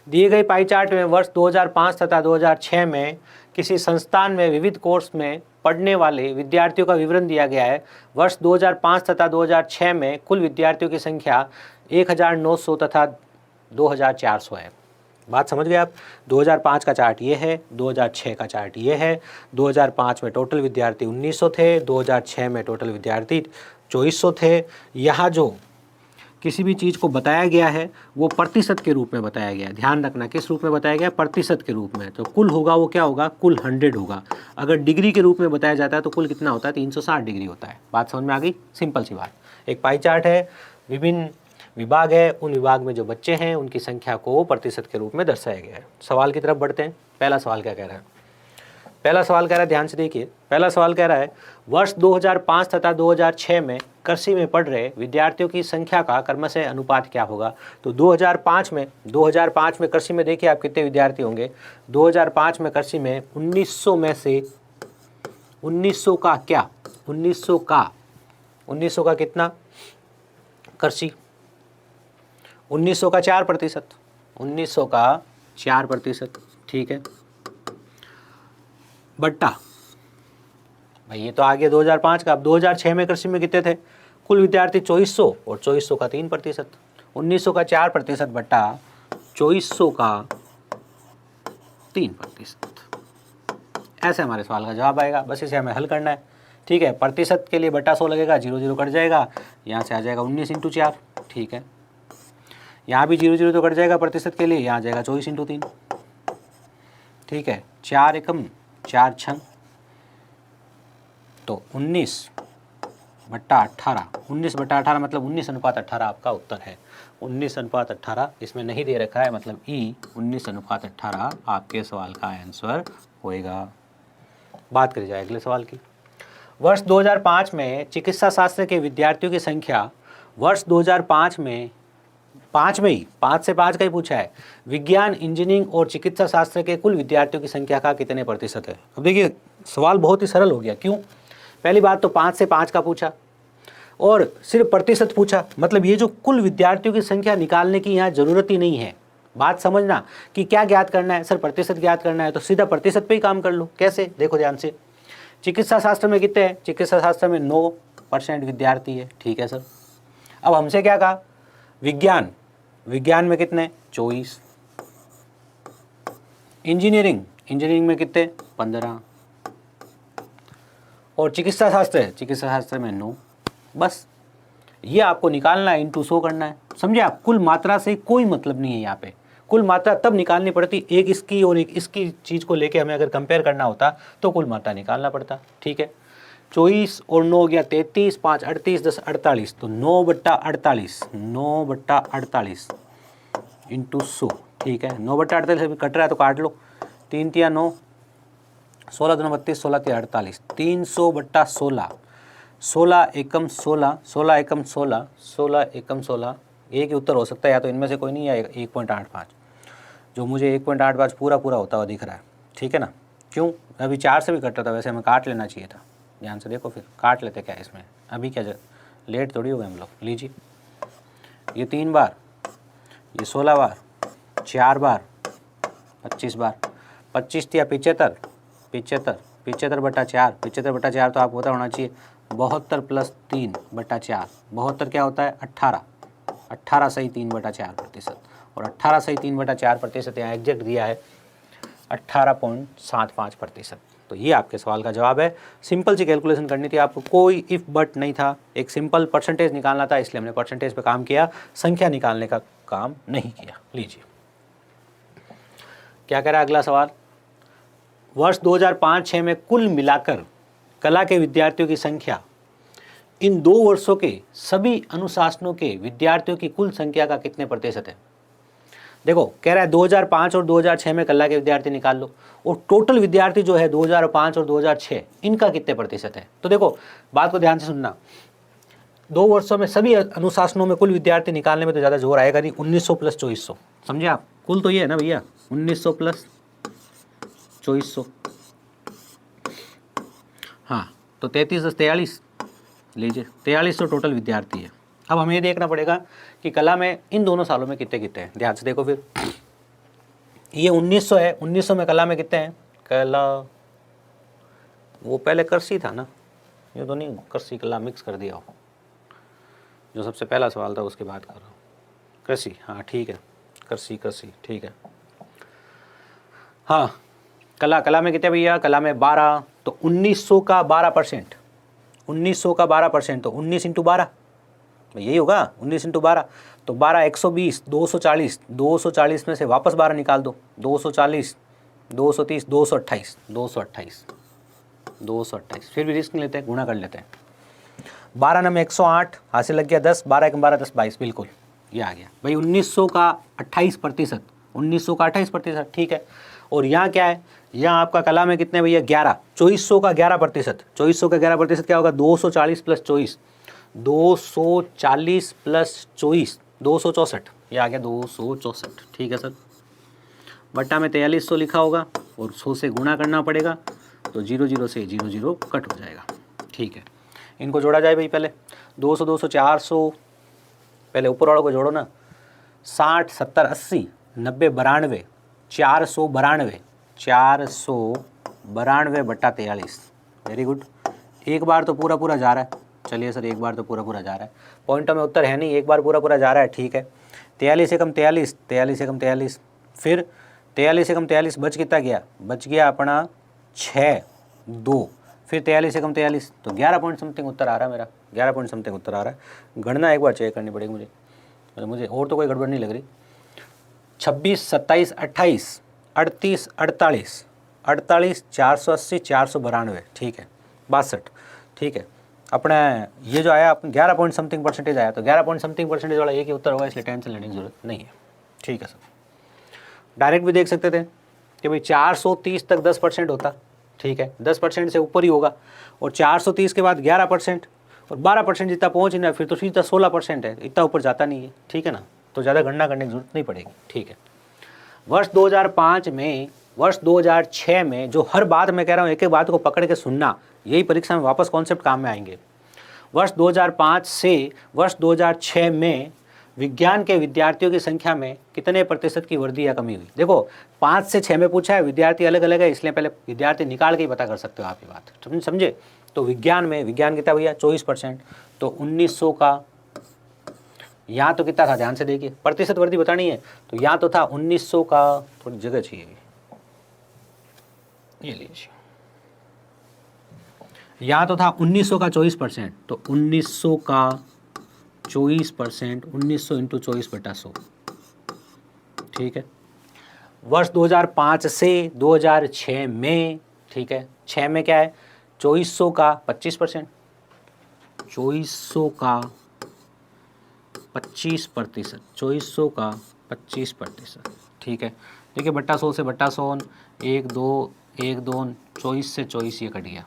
दिए गए pie chart में वर्ष 2005 तथा 2006 में किसी संस्थान में विविध कोर्स में पढ़ने वाले विद्यार्थियों का विवरण दिया गया है। वर्ष 2005 तथा 2006 में कुल विद्यार्थियों की संख्या 1900 तथा 2400 है। बात समझ गए आप? 2005 का चार्ट ये है, 2006 का चार्ट ये है। 2005 में टोटल विद्यार्थी 1900 थे, 2006 में टोटल विद्यार्थी 2400 थे। यहाँ जो किसी भी चीज़ को बताया गया है वो प्रतिशत के रूप में बताया गया है। ध्यान रखना, किस रूप में बताया गया? प्रतिशत के रूप में। तो कुल होगा वो क्या होगा? कुल 100 होगा। अगर डिग्री के रूप में बताया जाता है तो कुल कितना होता है? 360 डिग्री होता है। बात समझ में आ गई? सिंपल सी बात। एक पाई चार्ट है, विभिन्न विभाग है, उन विभाग में जो बच्चे हैं उनकी संख्या को प्रतिशत के रूप में दर्शाया गया है। सवाल की तरफ बढ़ते हैं। पहला सवाल क्या कह रहा है? पहला सवाल कह रहा है, ध्यान से देखिए। पहला सवाल कह रहा है वर्ष 2005 तथा 2006 में कृषि में पढ़ रहे विद्यार्थियों की संख्या का क्रमशः अनुपात क्या होगा? तो 2005 में कृषि में देखिए आप कितने विद्यार्थी होंगे। 2005 में कृषि में 1900 में से 1900 का क्या? 1900 का कितना? कृषि 1900 का 4%, 1900 का 4%, ठीक है। बट्टा भाई ये तो आ गया 2005 का। अब 2006 में कृषि में कितने थे? कुल विद्यार्थी 2400 और 2400 का 3%, 1900 का 4% बट्टा 2400 का 3%। ऐसे हमारे सवाल का जवाब आएगा। बस इसे हमें हल करना है, ठीक है। प्रतिशत के लिए बट्टा 100 लगेगा, 0 0 कट जाएगा, यहाँ से आ जाएगा 19 × 4, ठीक है। यहाँ भी 0 0 तो कट जाएगा प्रतिशत के लिए, यहाँ आ जाएगा 24 × 3, ठीक है। 4 एकम 4 छंग, तो 19/18, 19/18 मतलब 19:18 आपका उत्तर है। 19:18 इसमें नहीं दे रखा है, मतलब ई 19:18 आपके सवाल का आंसर होएगा। बात करी जाए अगले सवाल की। वर्ष 2005 में चिकित्सा शास्त्र के विद्यार्थियों की संख्या, वर्ष 2005 में 5 से 5 का ही पूछा है। विज्ञान, इंजीनियरिंग और चिकित्सा शास्त्र के कुल विद्यार्थियों की संख्या का कितने प्रतिशत है? अब देखिए सवाल बहुत ही सरल हो गया। क्यों? पहली बात तो 5 से 5 का पूछा और सिर्फ प्रतिशत पूछा, मतलब ये जो कुल विद्यार्थियों की संख्या निकालने की यहाँ जरूरत ही नहीं है। बात समझना कि क्या ज्ञात करना है? सर प्रतिशत ज्ञात करना है तो सीधा प्रतिशत पे ही काम कर लो। कैसे? देखो ध्यान से। चिकित्सा शास्त्र में कितने हैं? चिकित्सा शास्त्र में 9% विद्यार्थी है, ठीक है सर। अब हमसे क्या कहा? विज्ञान में कितने? 24। इंजीनियरिंग में कितने? 15। और चिकित्सा शास्त्र में 9। बस ये आपको निकालना है, इंटू 100 करना है। समझे आप? कुल मात्रा से कोई मतलब नहीं है यहाँ पे। कुल मात्रा तब निकालनी पड़ती, एक इसकी और एक इसकी चीज़ को लेके हमें अगर कंपेयर करना होता तो कुल मात्रा निकालना पड़ता, ठीक है। 24 और 9 गया 33, 5 38, 10 48, तो 9/48 इंटू 100, ठीक है। 9/48 अभी कट रहा है तो काट लो। 3 × 9 16 × 32, 16 × 48, 300/16, 16 एकम 16, 16 एकम 16, 16 एकम 16। एक ही उत्तर हो सकता है, या तो इनमें से कोई नहीं, या 1.85, जो मुझे 1.85 पूरा होता हुआ दिख रहा है, ठीक है ना। क्यों? अभी 4 से भी कट रहा था, वैसे हमें काट लेना चाहिए था। ध्यान से देखो, फिर काट लेते क्या इसमें, अभी क्या लेट थोड़ी हो गए हम लोग। लीजिए ये 3 बार, ये 16 बार, 4 बार, 25 बार, 25 या 75, 75/4, 75/4 तो आपको पता होना चाहिए 72 + 3/4। 72 क्या होता है? 18, 18 सही 3/4%, और 18 सही 3/4% यहाँ एग्जैक्ट दिया है 18.75%। तो ये आपके सवाल का जवाब है। सिंपल सी कैलकुलेशन करनी थी आपको, कोई इफ बट नहीं था, एक सिंपल परसेंटेज निकालना था, इसलिए हमने परसेंटेज पे काम किया, संख्या निकालने का काम नहीं किया। लीजिए क्या कह रहा है अगला सवाल। वर्ष 2005-06 में कुल मिलाकर कला के विद्यार्थियों की संख्या इन 2 वर्षों के सभी अनुशासनों के विद्यार्थियों की कुल संख्या का कितने प्रतिशत है? देखो कह रहा है 2005 और 2006 में कला के विद्यार्थी निकाल लो, और टोटल विद्यार्थी जो है 2005 और 2006 इनका कितने प्रतिशत है। तो देखो बात को ध्यान से सुनना, 2 वर्षों में सभी अनुशासनों में कुल विद्यार्थी निकालने में तो ज़्यादा जोर आएगा नहीं। 1900 + 2400, समझे आप? कुल तो ये है ना भैया, 1900 + 2400, हाँ, तो 33 + 43, लीजिए 4300 टोटल विद्यार्थी है। अब हमें ये देखना पड़ेगा कि कला में इन दोनों सालों में कितने हैं। ध्यान से देखो फिर, ये 1900 है, 1900 में कला में कितने हैं? कला वो पहले करसी था ना, ये तो नहीं करसी कला मिक्स कर दिया हो, जो सबसे पहला सवाल था उसके बाद कर रहा हूँ। कृषि, हाँ ठीक है, कृषि कृषि ठीक है। हाँ कला में कितने भैया? कला में 12, तो 1900 का 12%, 1900 का 12%, तो 19 इंटू 12 यही होगा, 19 इंटू 12, तो 12 120, 240, 240 में से वापस 12 निकाल दो, 240, 230, 228, 228, 228, फिर भी रिस्क लेते हैं, गुणा कर लेते हैं। 12 नम 108, हासिल लग गया 10, 12 1 12, 10 22, बिल्कुल ये आ गया भाई। 1900 का 28%, 1900 का 28%, ठीक है। और यहाँ क्या है? यहाँ आपका कला में कितने भैया? 11, 2400 का 11%, 2400 का 11% क्या होगा? 240 प्लस 24, 240 प्लस 24, 264, ये आ गया 264, ठीक है सर। बट्टा में 4300 लिखा होगा और 100 से गुणा करना पड़ेगा, तो 00 से 00 कट हो जाएगा, ठीक है। इनको जोड़ा जाए भाई, पहले 200 200 400, पहले ऊपर वालों को जोड़ो ना, 60 70 80 90 92, 492, 492 बट्टा 43, वेरी गुड। एक बार तो पूरा पूरा जा रहा है, चलिए सर एक बार तो पूरा पूरा जा रहा है, पॉइंटों में उत्तर है नहीं, एक बार पूरा पूरा जा रहा है, ठीक है। 43 एकम 43, 43 एकम 43, फिर 43 एकम 43 बच कितना गया? बच गया अपना 6 2, फिर 43 एकम 43, तो 11 पॉइंट समथिंग उत्तर आ रहा है मेरा, 11 पॉइंट समथिंग उत्तर आ रहा है। गणना एक बार चेक करनी पड़ेगी मुझे और तो कोई गड़बड़ नहीं लग रही। 26 27 28 38 48 48 480 492, ठीक है, 62, ठीक है। अपना ये जो आया अपने 11 पॉइंट समथिंग परसेंटेज आया, तो 11 पॉइंट समथिंग परसेंटेज वाला एक ही उत्तर होगा, इसलिए टेंशन लेने की जरूरत नहीं है, ठीक है सर। डायरेक्ट भी देख सकते थे कि भाई 430 तक 10% होता, ठीक है, 10% से ऊपर ही होगा, और 430 के बाद 11% और 12% जितना पहुँच ही ना, फिर तो सीधा 16% है, इतना ऊपर जाता नहीं है, ठीक है ना, तो ज़्यादा गणना करने की जरूरत नहीं पड़ेगी, ठीक है। वर्ष 2005 में, वर्ष 2006 में, जो हर बात मैं कह रहा हूँ एक एक बात को पकड़ के सुनना, यही परीक्षा में वापस कॉन्सेप्ट काम में आएंगे। वर्ष 2005 से वर्ष 2006 में विज्ञान के विद्यार्थियों की संख्या में कितने प्रतिशत की वृद्धि या कमी हुई? देखो 5 से 6 में पूछा है, विद्यार्थी अलग अलग है, इसलिए पहले विद्यार्थी निकाल के ही पता कर सकते हो आप ये बात, समझे। तो विज्ञान में, विज्ञान कितना भैया? 24%, तो 1900 का, यहाँ तो कितना था ध्यान से देखिए, प्रतिशत वृद्धि बतानी है, तो यहाँ तो था 1900 का, थोड़ी जगह चाहिए, ये लीजिए, यहाँ तो था 1900 का 24%, तो 1900 का 24%, 1900 इंटू 24/100, ठीक है। वर्ष 2005 से 2006 में, ठीक है, 6 में क्या है? 2400 का 25%, 2400 का 25%, 2400 का 25%, ठीक है। देखिए बट्टा 100 से बट्टा 100, 1 2 1 2, 24 से 24 ये कट गया,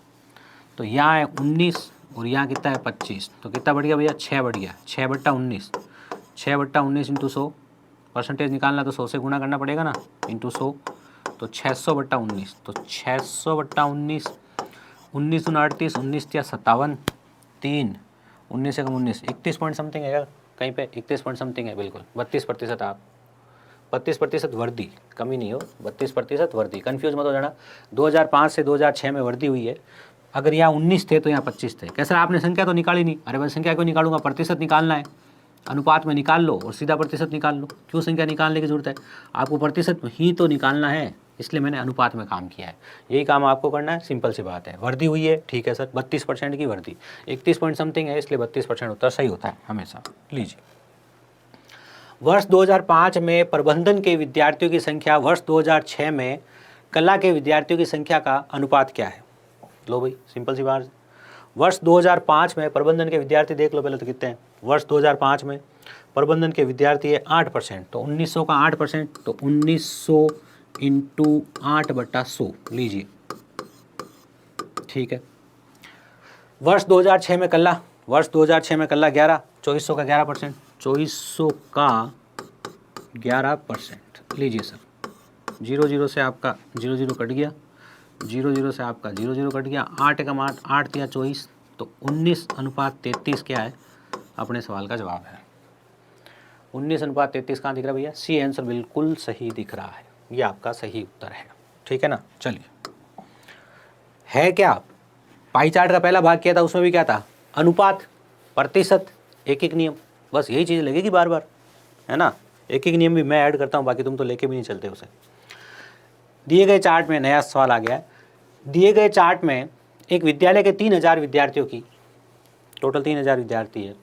तो यहाँ है 19 और यहाँ कितना है 25, तो कितना बढ़ गया भैया? 6 बढ़ गया, 6/19, 6/19 इंटू 100, परसेंटेज निकालना तो 100 से गुणा करना पड़ेगा ना, इंटू 100, तो 600/19, तो 600/19, 19 दूना 38, 19 या 57, 3, 19 से कम 19, 31 पॉइंट समथिंग है क्या कहीं पे? 31 पॉइंट समथिंग है, बिल्कुल 32%। आप 32% वृद्धि, कमी नहीं हो, 32% वृद्धि, कन्फ्यूज मत हो जाना। 2005 से 2006 में वृद्धि हुई है, अगर यहाँ 19 थे तो यहाँ 25 थे। कैसा आपने संख्या तो निकाली नहीं? अरे भाई संख्या क्यों निकालूंगा, प्रतिशत निकालना है, अनुपात में निकाल लो और सीधा प्रतिशत निकाल लो, क्यों संख्या निकालने की जरूरत है? आपको प्रतिशत ही तो निकालना है, इसलिए मैंने अनुपात में काम किया है, यही काम आपको करना है, सिंपल सी बात है। वृद्धि हुई है, ठीक है सर, 32% की वृद्धि, 31 पॉइंट समथिंग है, इसलिए 32% उत्तर सही होता है हमेशा। लीजिए, वर्ष 2005 में प्रबंधन के विद्यार्थियों की संख्या वर्ष 2006 में कला के विद्यार्थियों की संख्या का अनुपात क्या है? लो भाई सिंपल सी बात, वर्ष 2005 में प्रबंधन के विद्यार्थी देख लो पहले तो कितने हैं। वर्ष 2005 में प्रबंधन के विद्यार्थी है 8%, तो 1900 का 8%, तो 1900 इंटू 8/100 लीजिए, ठीक है। वर्ष 2006 में कला, वर्ष 2006 में कला 11, 2400 का 11%, 2400 का 11%, लीजिए सर। 00 से आपका 00 कट गया, 00 से आपका 00 कट गया, 8 एकम 8, 8 या 24, तो 19:33 क्या है? अपने सवाल का जवाब है 19:33। कहाँ दिख रहा है भैया? सी आंसर बिल्कुल सही दिख रहा है, ये आपका सही उत्तर है। ठीक है ना। चलिए, है क्या, पाई चार्ट का पहला भाग किया था, उसमें भी क्या था, अनुपात, प्रतिशत, एक एक नियम, बस यही चीज़ लगेगी बार बार, है ना। एक एक नियम भी मैं ऐड करता हूँ, बाकी तुम तो लेके भी नहीं चलते उसे। दिए गए चार्ट में नया सवाल आ गया है। दिए गए चार्ट में एक विद्यालय के 3000 विद्यार्थियों की, टोटल 3000 विद्यार्थी है,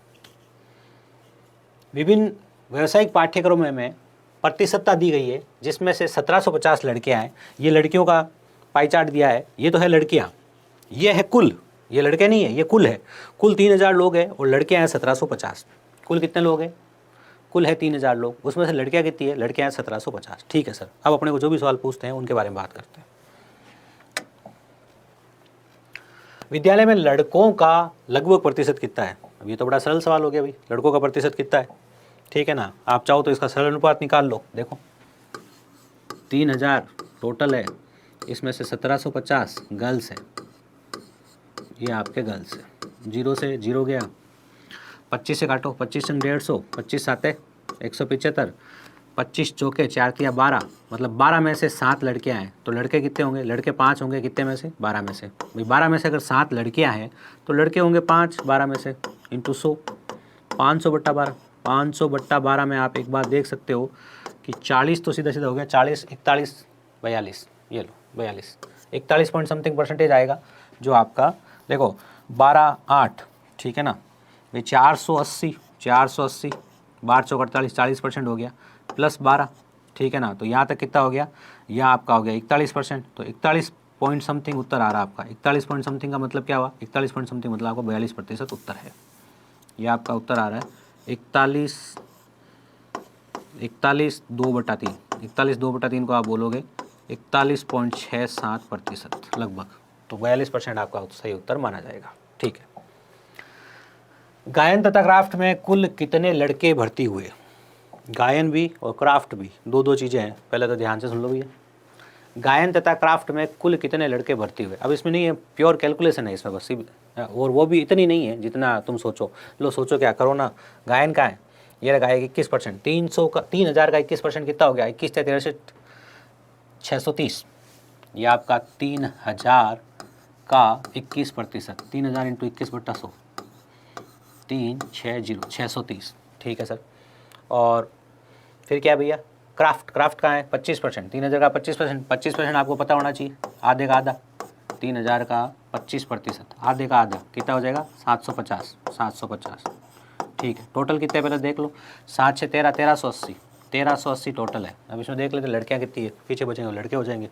विभिन्न व्यावसायिक पाठ्यक्रमों में प्रतिशतता दी गई है, जिसमें से 1750 लड़कियां हैं। ये लड़कियों का पाई चार्ट दिया है, ये तो है लड़कियां, ये है कुल, ये लड़के नहीं है, ये कुल है। कुल 3000 लोग हैं और लड़कियां हैं 1750। कुल कितने लोग हैं, कुल है 3000 लोग, उसमें से लड़कियां कितनी है, लड़कियां हैं 1750। ठीक है सर, अब अपने को जो भी सवाल पूछते हैं उनके बारे में बात करते हैं। विद्यालय में लड़कों का लगभग प्रतिशत कितना है। अब ये तो बड़ा सरल सवाल हो गया भाई, लड़कों का प्रतिशत कितना है। ठीक है ना, आप चाहो तो इसका सरल अनुपात निकाल लो। देखो 3000 टोटल है, इसमें से 1750 गर्ल्स है, ये आपके गर्ल्स है। 0 से 0 गया, 25 से काटो, 25 से 150, 25 साते 175, 25 चौके 4 तिया 12, मतलब 12 में से 7 लड़कियां हैं। तो लड़के कितने होंगे, लड़के 5 होंगे, कितने में से, 12 में से। भाई 12 में से अगर 7 लड़कियां हैं तो लड़के होंगे 5, 12 में से, इंटू 100, 500/12। 500/12 में आप एक बात देख सकते हो कि 40 तो सीधा सीधा हो गया, 40, 41, 42, ये लो 42, 41 पॉइंट समथिंग परसेंटेज आएगा, जो आपका देखो 12, 8, ठीक है ना भाई, 480, 480, 12 चौक 48, 40% हो गया, प्लस 12, ठीक है ना। तो यहाँ तक कितना हो गया, यह आपका हो गया 41%। तो 41 पॉइंट समथिंग उत्तर आ रहा है आपका। 41 पॉइंट समथिंग का मतलब क्या हुआ, 41 पॉइंट समथिंग मतलब आपको 42% उत्तर है। यह आपका उत्तर आ रहा है 41 2/3। 41 2/3 को आप बोलोगे 41.67% लगभग। तो 42% आपका सही उत्तर माना जाएगा। ठीक है। गायन तथा क्राफ्ट में कुल कितने लड़के भर्ती हुए। गायन भी और क्राफ्ट भी दो दो चीज़ें हैं, पहले तो ध्यान से सुन लो भैया। गायन तथा क्राफ्ट में कुल कितने लड़के भर्ती हुए। अब इसमें नहीं है, प्योर कैलकुलेशन है इसमें बस, और वो भी इतनी नहीं है जितना तुम सोचो। लो सोचो क्या करो ना, गायन का है, ये लगा है 21%, 300 का 3000 का 21% कितना हो गया, 21 63 630। ये आपका 3000 का 21%, 3000 इंटू 21/100, 360 630। ठीक है सर। और फिर क्या भैया, क्राफ्ट, क्राफ्ट का है 25%, 3000 का 25%, 25% आपको पता होना चाहिए, आधे का आधा, 3000 का 25%, आधे का आधा कितना हो जाएगा, 750, 750। ठीक है, टोटल कितने पहले देख लो, 7 6 13, 1380, 1380 टोटल है। अब इसमें देख लेते लड़कियाँ कितनी है, पीछे बचेंगे लड़के हो जाएंगे।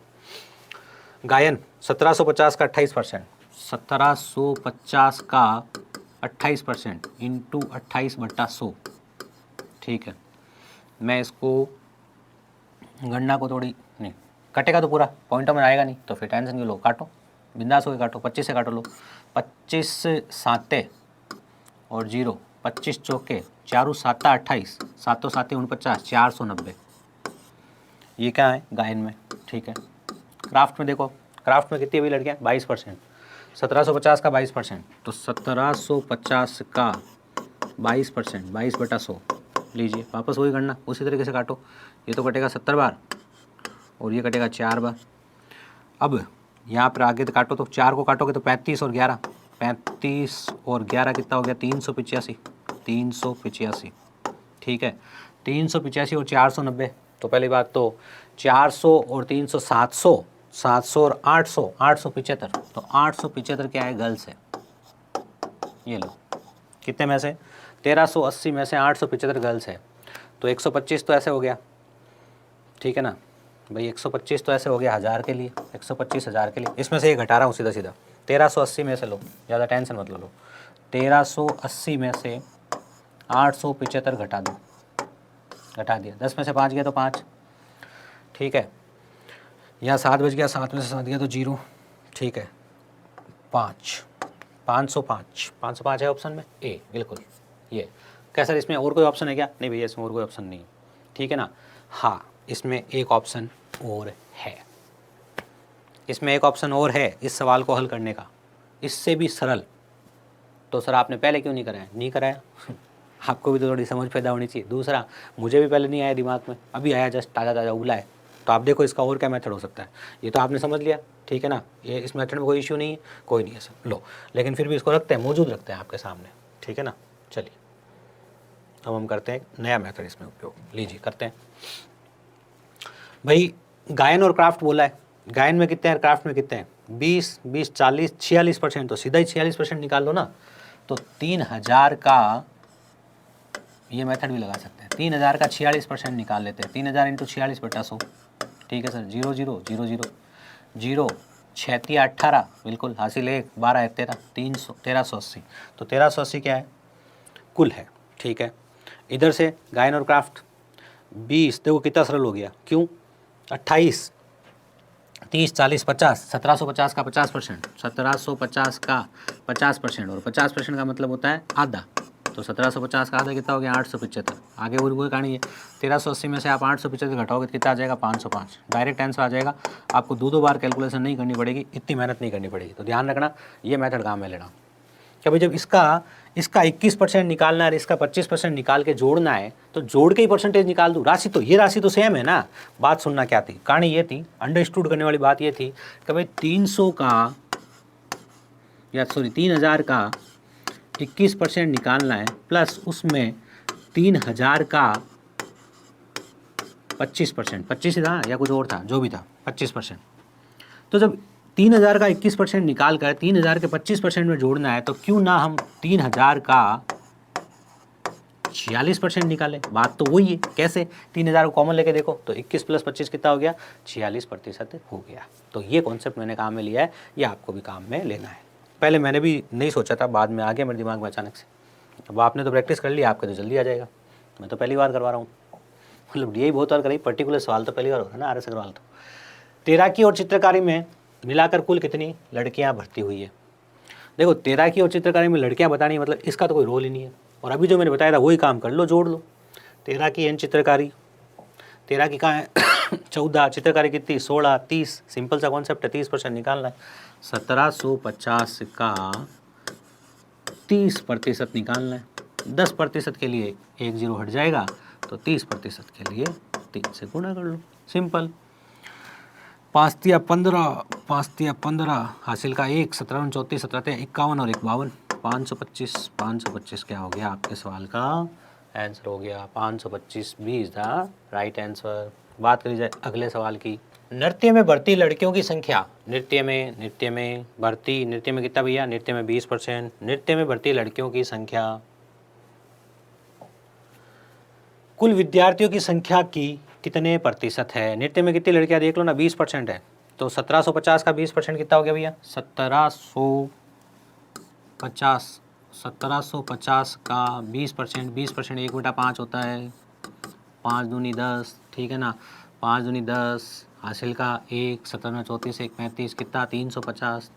गायन 1750 का 28%, 1750 का 28% इंटू 28/100। ठीक है, मैं इसको गणना को थोड़ी नहीं, कटेगा तो पूरा पॉइंटों में आएगा नहीं, तो फिर टेंशन क्यों लो, काटो बिंदास होकर काटो, 25 से काटो लो, 25 साते और 0, 25 चौके, 4 7 28, 7 7 49, 490। ये क्या है गायन में। ठीक है। क्राफ्ट में देखो, क्राफ्ट में कितनी हुई लड़कियाँ, 22%, 1750 का 22%, तो 1750 का 22%, 22/100 लीजिए, वापस वही करना, उसी तरीके से काटो। ये तो कटेगा 70 बार और ये कटेगा 4 बार। अब यहाँ पर आगे तो काटो, तो 4 को काटोगे तो 35 और 11, 35 और 11 कितना हो गया, 385, 385। ठीक है, 385 और 490। तो पहली बात तो 400 और 300 700, 700 और 800, 875। तो 875 क्या है, गर्ल्स है। ये लो, कितने में से, 1380 में से 875 गर्ल्स है। तो 125 तो ऐसे हो गया, ठीक है ना भाई, 125 तो ऐसे हो गया 1000 के लिए, 125 1000 के लिए। इसमें से ये घटा रहा हूँ सीधा सीधा, 1380 में से लो, ज़्यादा टेंशन मत लो, 1380 में से 875 घटा दो, घटा दिया, 10 में से 5 गया तो 5। ठीक है, यहाँ 7 बच गया, 7 में से 7 गया तो 0। ठीक है, 5, 505, 505 है ऑप्शन में ए, बिल्कुल ये। क्या सर इसमें और कोई ऑप्शन है क्या, नहीं भैया इसमें और कोई ऑप्शन नहीं। ठीक है ना, हाँ इसमें एक ऑप्शन और है, इसमें एक ऑप्शन और है इस सवाल को हल करने का, इससे भी सरल। तो सर आपने पहले क्यों नहीं कराया, नहीं कराया आपको भी तो थोड़ी समझ पैदा होनी चाहिए। दूसरा, मुझे भी पहले नहीं आया दिमाग में, अभी आया, जस्ट ताज़ा ताज़ा उगला है। तो आप देखो इसका और क्या मेथड हो सकता है। ये तो आपने समझ लिया, ठीक है ना, ये इस मेथड में कोई इश्यू नहीं है, कोई नहीं है सर, लो, लेकिन फिर भी इसको रखते हैं, मौजूद रखते हैं आपके सामने, ठीक है ना। चलिए अब हम करते हैं नया मेथड इसमें उपयोग, लीजिए करते हैं। भाई गायन और क्राफ्ट बोला है, गायन में कितने हैं, क्राफ्ट में कितने हैं, 20, 20, 40, 46%, तो सीधा ही 46% निकाल लो ना। तो 3000 का, ये मेथड भी लगा सकते हैं, 3000 का 46% निकाल लेते हैं, 3000 इंटू 46 बटा 100, ठीक है सर, 0 0 0 0 0 6 3 18, बिल्कुल हासिल 1, 12 1 13, 1380, तो 1380 क्या है, कुल है, ठीक है। इधर से गायन और क्राफ्ट 20, देखो कितना सरल हो गया, क्यों, 28, 30, 40, 50, 1750 का 50%, 1750 का 50%, और 50% का मतलब होता है आधा, तो 1750 का आधा कितना हो गया, 875। आगे वो कहानी है, 1380 में से आप 875 घटाओगे तो कितना आ जाएगा, 505। डायरेक्ट आंसर आ जाएगा, आपको दो बार कैलकुलेशन नहीं करनी पड़ेगी, इतनी मेहनत नहीं करनी पड़ेगी। तो ध्यान रखना, ये मेथड काम में लेना कि भाई जब इसका 21% निकालना है और इसका 25% निकाल के जोड़ना है, तो जोड़ के ही परसेंटेज निकाल दूँ, राशि तो सेम है ना। बात सुनना क्या थी, कहानी ये थी, अंडरस्टूड करने वाली बात ये थी कि भाई 3000 का 21% निकालना है, प्लस उसमें 3000 का 25%, 25 था या कुछ और था, जो भी था 25%। तो जब 3000 का 21% निकाल कर 3000 के 25% में जोड़ना है, तो क्यों ना हम 3000 का 46% निकालें। बात तो वही है, कैसे, 3000 को कॉमन लेके देखो तो 21 + 25 कितना हो गया, 46% हो गया। तो ये कॉन्सेप्ट मैंने काम में लिया है, ये आपको भी काम में लेना है। पहले मैंने भी नहीं सोचा था, बाद में आ गया मेरे दिमाग में अचानक से। अब आपने तो प्रैक्टिस कर लिया, आपके तो जल्दी आ जाएगा, मैं तो पहली बार करवा रहा हूँ, मतलब यही बहुत बार करी, पर्टिकुलर सवाल तो पहली बार हो रहा है ना आर एस अग्रवाल। तो तैराकी और चित्रकारी में मिलाकर कुल कितनी लड़कियां भर्ती हुई है। देखो तैराकी और चित्रकारी में लड़कियां बतानी, मतलब इसका तो कोई रोल ही नहीं है, और अभी जो मैंने बताया था वही काम कर लो, जोड़ लो। तैराकी एंड चित्रकारी, तैराकी कहाँ है 14, चित्रकारी कितनी 16, 30, सिंपल सा कॉन्सेप्ट है, 30% निकालना है। 1750 का 30% निकालना है, 10% के लिए 1 0 हट जाएगा, तो 30% के लिए 3 से गुणा कर लो, सिंपल। 5 तिया 15, 5 तिया 15, हासिल का 1, 17 34, 17 तिया 51 और 1 52, 525, 525 क्या हो गया आपके सवाल का आंसर हो गया, 525 भी इज द राइट आंसर। बात करी जाए अगले सवाल की, नृत्य में भर्ती लड़कियों की संख्या, नृत्य में भर्ती, नृत्य में कितना भैया, नृत्य में 20%, नृत्य में भर्ती लड़कियों की संख्या कुल विद्यार्थियों की संख्या की कितने प्रतिशत है। नृत्य में कितनी लड़कियां देख लो ना, 20% है, तो 1750 का 20% कितना हो गया भैया, 1750, 1750 का 20%, 20% 1/5 होता है, 5 दूनी 10, ठीक है ना, 5 दूनी 10, हासिल का 1, 17 34, 1 35, कितना 350,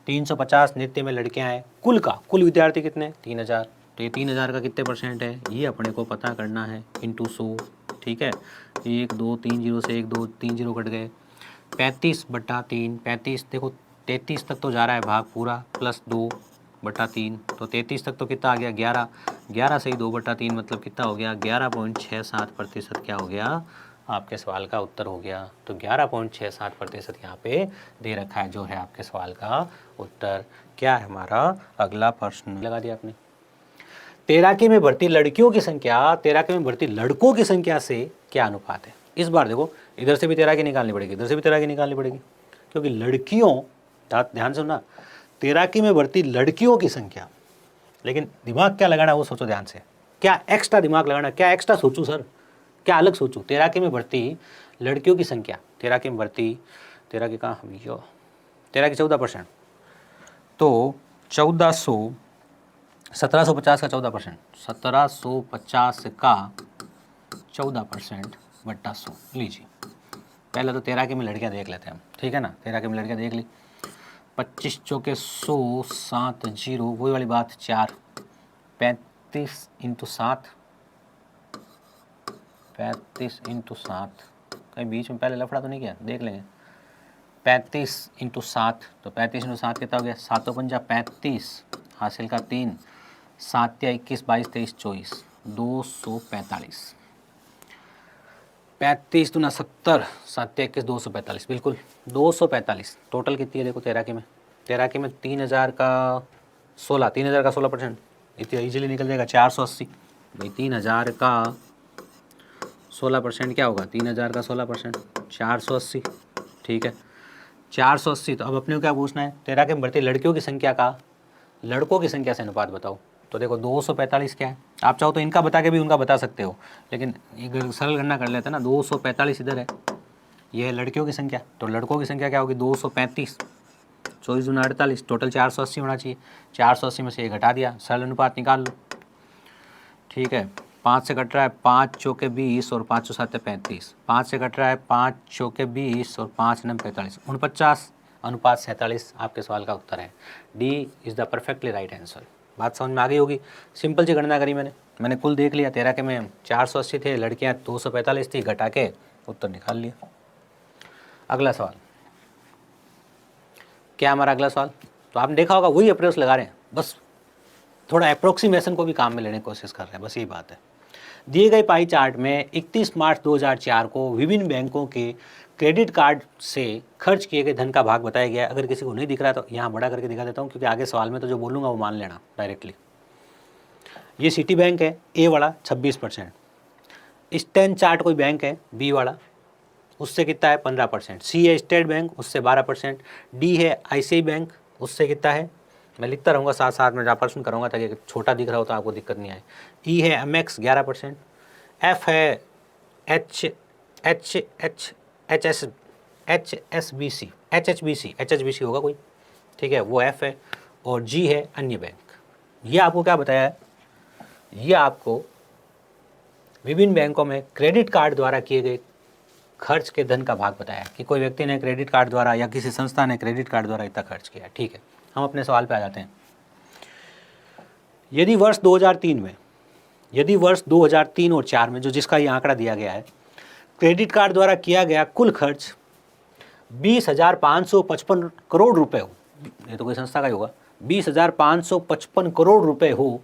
350 नृत्य में लड़कियां हैं, कुल विद्यार्थी कितने 3000, तो ये 3000 का कितने परसेंट है, ये अपने को पता करना है, इंटू 100, ठीक है, 1 2 3 0 से 1 2 3 0 कट गए, 35/3, 35 देखो 33 तक तो जा रहा है भाग पूरा, प्लस 2/3, तो 33 तक तो कितना आ गया 11, 11 से ही 2/3 मतलब कितना हो गया 11.67% क्या हो गया आपके सवाल का उत्तर हो गया। तो 11.67% यहाँ पे दे रखा है, जो है आपके सवाल का उत्तर। क्या है हमारा अगला प्रश्न, लगा दिया आपने। तैराकी में भर्ती लड़कियों की संख्या तैराकी में भर्ती लड़कों की संख्या से क्या अनुपात है। इस बार देखो इधर से भी तैराकी निकालनी पड़ेगी, इधर से भी तैराकी निकालनी पड़ेगी, क्योंकि लड़कियों, ध्यान सुनना, तैराकी में भर्ती लड़कियों की संख्या, लेकिन दिमाग क्या लगाना वो सोचो ध्यान से, क्या एक्स्ट्रा दिमाग लगाना, क्या एक्स्ट्रा सोचूं सर, क्या अलग सोचूं। तैराकी में भर्ती लड़कियों की संख्या, तैराकी में भर्ती, तैराकी कहाँ हम यो तैराकी 14%, तो 1750 का 14%, 1750 का 14% बट्टा 100, लीजिए। पहले तो तैराकी में लड़कियां देख लेते हैं हम, ठीक है ना, तैराकी में लड़कियां देख ली, 25 चौके 100, 7 0, वही वाली बात, 4, 35 × 7, 35 × 7, कहीं बीच में पहले लफड़ा तो नहीं किया, देख लेंगे, 35 × 7, तो 35 × 7 कितना हो गया, 7 × 5 35, हासिल का 3, 7 या 21 22 23 24, 245। 35 दूना 70, 7 21 245, बिल्कुल 245। टोटल कितनी है देखो तैराकी में 3000 का 16% इतना ईजिली निकल जाएगा। 480 भाई, 3000 का 16% क्या होगा? 3000 का 16% 480, ठीक है 480। तो अब अपने को क्या पूछना है? तैराकी में भर्ती लड़कियों की संख्या का लड़कों की संख्या से अनुपात बताओ। तो देखो 245 क्या है, आप चाहो तो इनका बता के भी उनका बता सकते हो, लेकिन एक सरल गणना कर लेते हैं ना। 245 इधर है, ये है लड़कियों की संख्या, तो लड़कों की संख्या क्या होगी? 235, 24 दूना 48, टोटल 480 होना चाहिए। 480 में से ये घटा दिया, सरल अनुपात निकाल लो, ठीक है। 5 से कट रहा है 5 चौके 20 और 5 7 35, 5 से कट रहा है 5 चौके 20 और 5 9 45, 49:47 आपके सवाल का उत्तर है। D is the perfectly right answer. बात समझ में आ गई होगी। सिंपल सी गणना करी मैंने कुल देख लिया। तैराकी में 480 थे, लड़कियां 245 थी, घटा के उत्तर निकाल लिया। अगला सवाल क्या हमारा अगला सवाल? तो आपने देखा होगा वही अप्रोच लगा रहे हैं, बस थोड़ा अप्रोक्सीमेशन को भी काम में लेने की कोशिश कर रहे हैं, बस यही बात है। दिए गए पाई चार्ट में 31 मार्च 2004 को विभिन्न बैंकों के क्रेडिट कार्ड से खर्च किए गए धन का भाग बताया गया है। अगर किसी को नहीं दिख रहा है तो यहाँ बड़ा करके दिखा देता हूँ, क्योंकि आगे सवाल में तो जो बोलूँगा वो मान लेना डायरेक्टली। ये सिटी बैंक है, ए वाला 26%। ईस्टर्न चार्ट कोई बैंक है, बी वाला, उससे कितना है? 15%। सी है स्टेट बैंक, उससे 12%। डी है ICICI बैंक, उससे कितना है? मैं लिखता रहूँगा साथ साथ में, जहाँ प्रश्न करूँगा ताकि छोटा दिख रहा हो तो आपको दिक्कत नहीं आए। ई है MX 11%। एफ है HSBC होगा कोई, ठीक है, वो एफ है। और जी है अन्य बैंक। ये आपको क्या बताया है? ये आपको विभिन्न बैंकों में क्रेडिट कार्ड द्वारा किए गए खर्च के धन का भाग बताया कि कोई व्यक्ति ने क्रेडिट कार्ड द्वारा या किसी संस्था ने क्रेडिट कार्ड द्वारा इतना खर्च किया, ठीक है। हम अपने सवाल पे आ जाते हैं। यदि वर्ष 2003 और 4 में, जो जिसका ये आंकड़ा दिया गया है, क्रेडिट कार्ड द्वारा किया गया कुल खर्च 20,555 करोड़ रुपए हो, ये तो कोई संस्था का ही होगा, 20,555 करोड़ रुपए हो,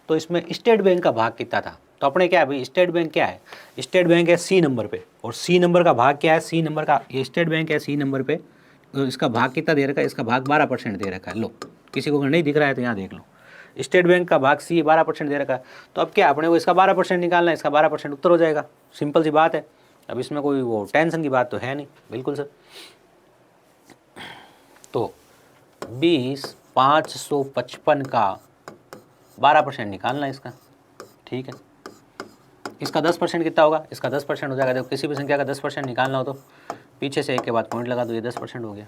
तो इसमें स्टेट बैंक का भाग कितना था? तो अपने क्या है भाई, स्टेट बैंक क्या है? स्टेट बैंक है C नंबर पे, और C नंबर का भाग क्या है? C नंबर का, ये स्टेट बैंक है C नंबर पे, तो इसका भाग कितना दे रखा है? इसका भाग 12% दे रखा है। लो, किसी को अगर नहीं दिख रहा है तो यहाँ देख लो, स्टेट बैंक का भाग C 12% दे रखा है। तो अब क्या अपने को इसका 12% निकालना है, इसका 12% उत्तर हो जाएगा, सिंपल सी बात है। अब इसमें कोई वो टेंशन की बात तो है नहीं, बिल्कुल सर। तो 20,555 का 12% निकालना है इसका, ठीक है। इसका 10% कितना होगा? इसका 10% हो जाएगा। देखो किसी भी संख्या का 10% निकालना हो तो पीछे से एक के बाद पॉइंट लगा दो, ये 10% हो गया।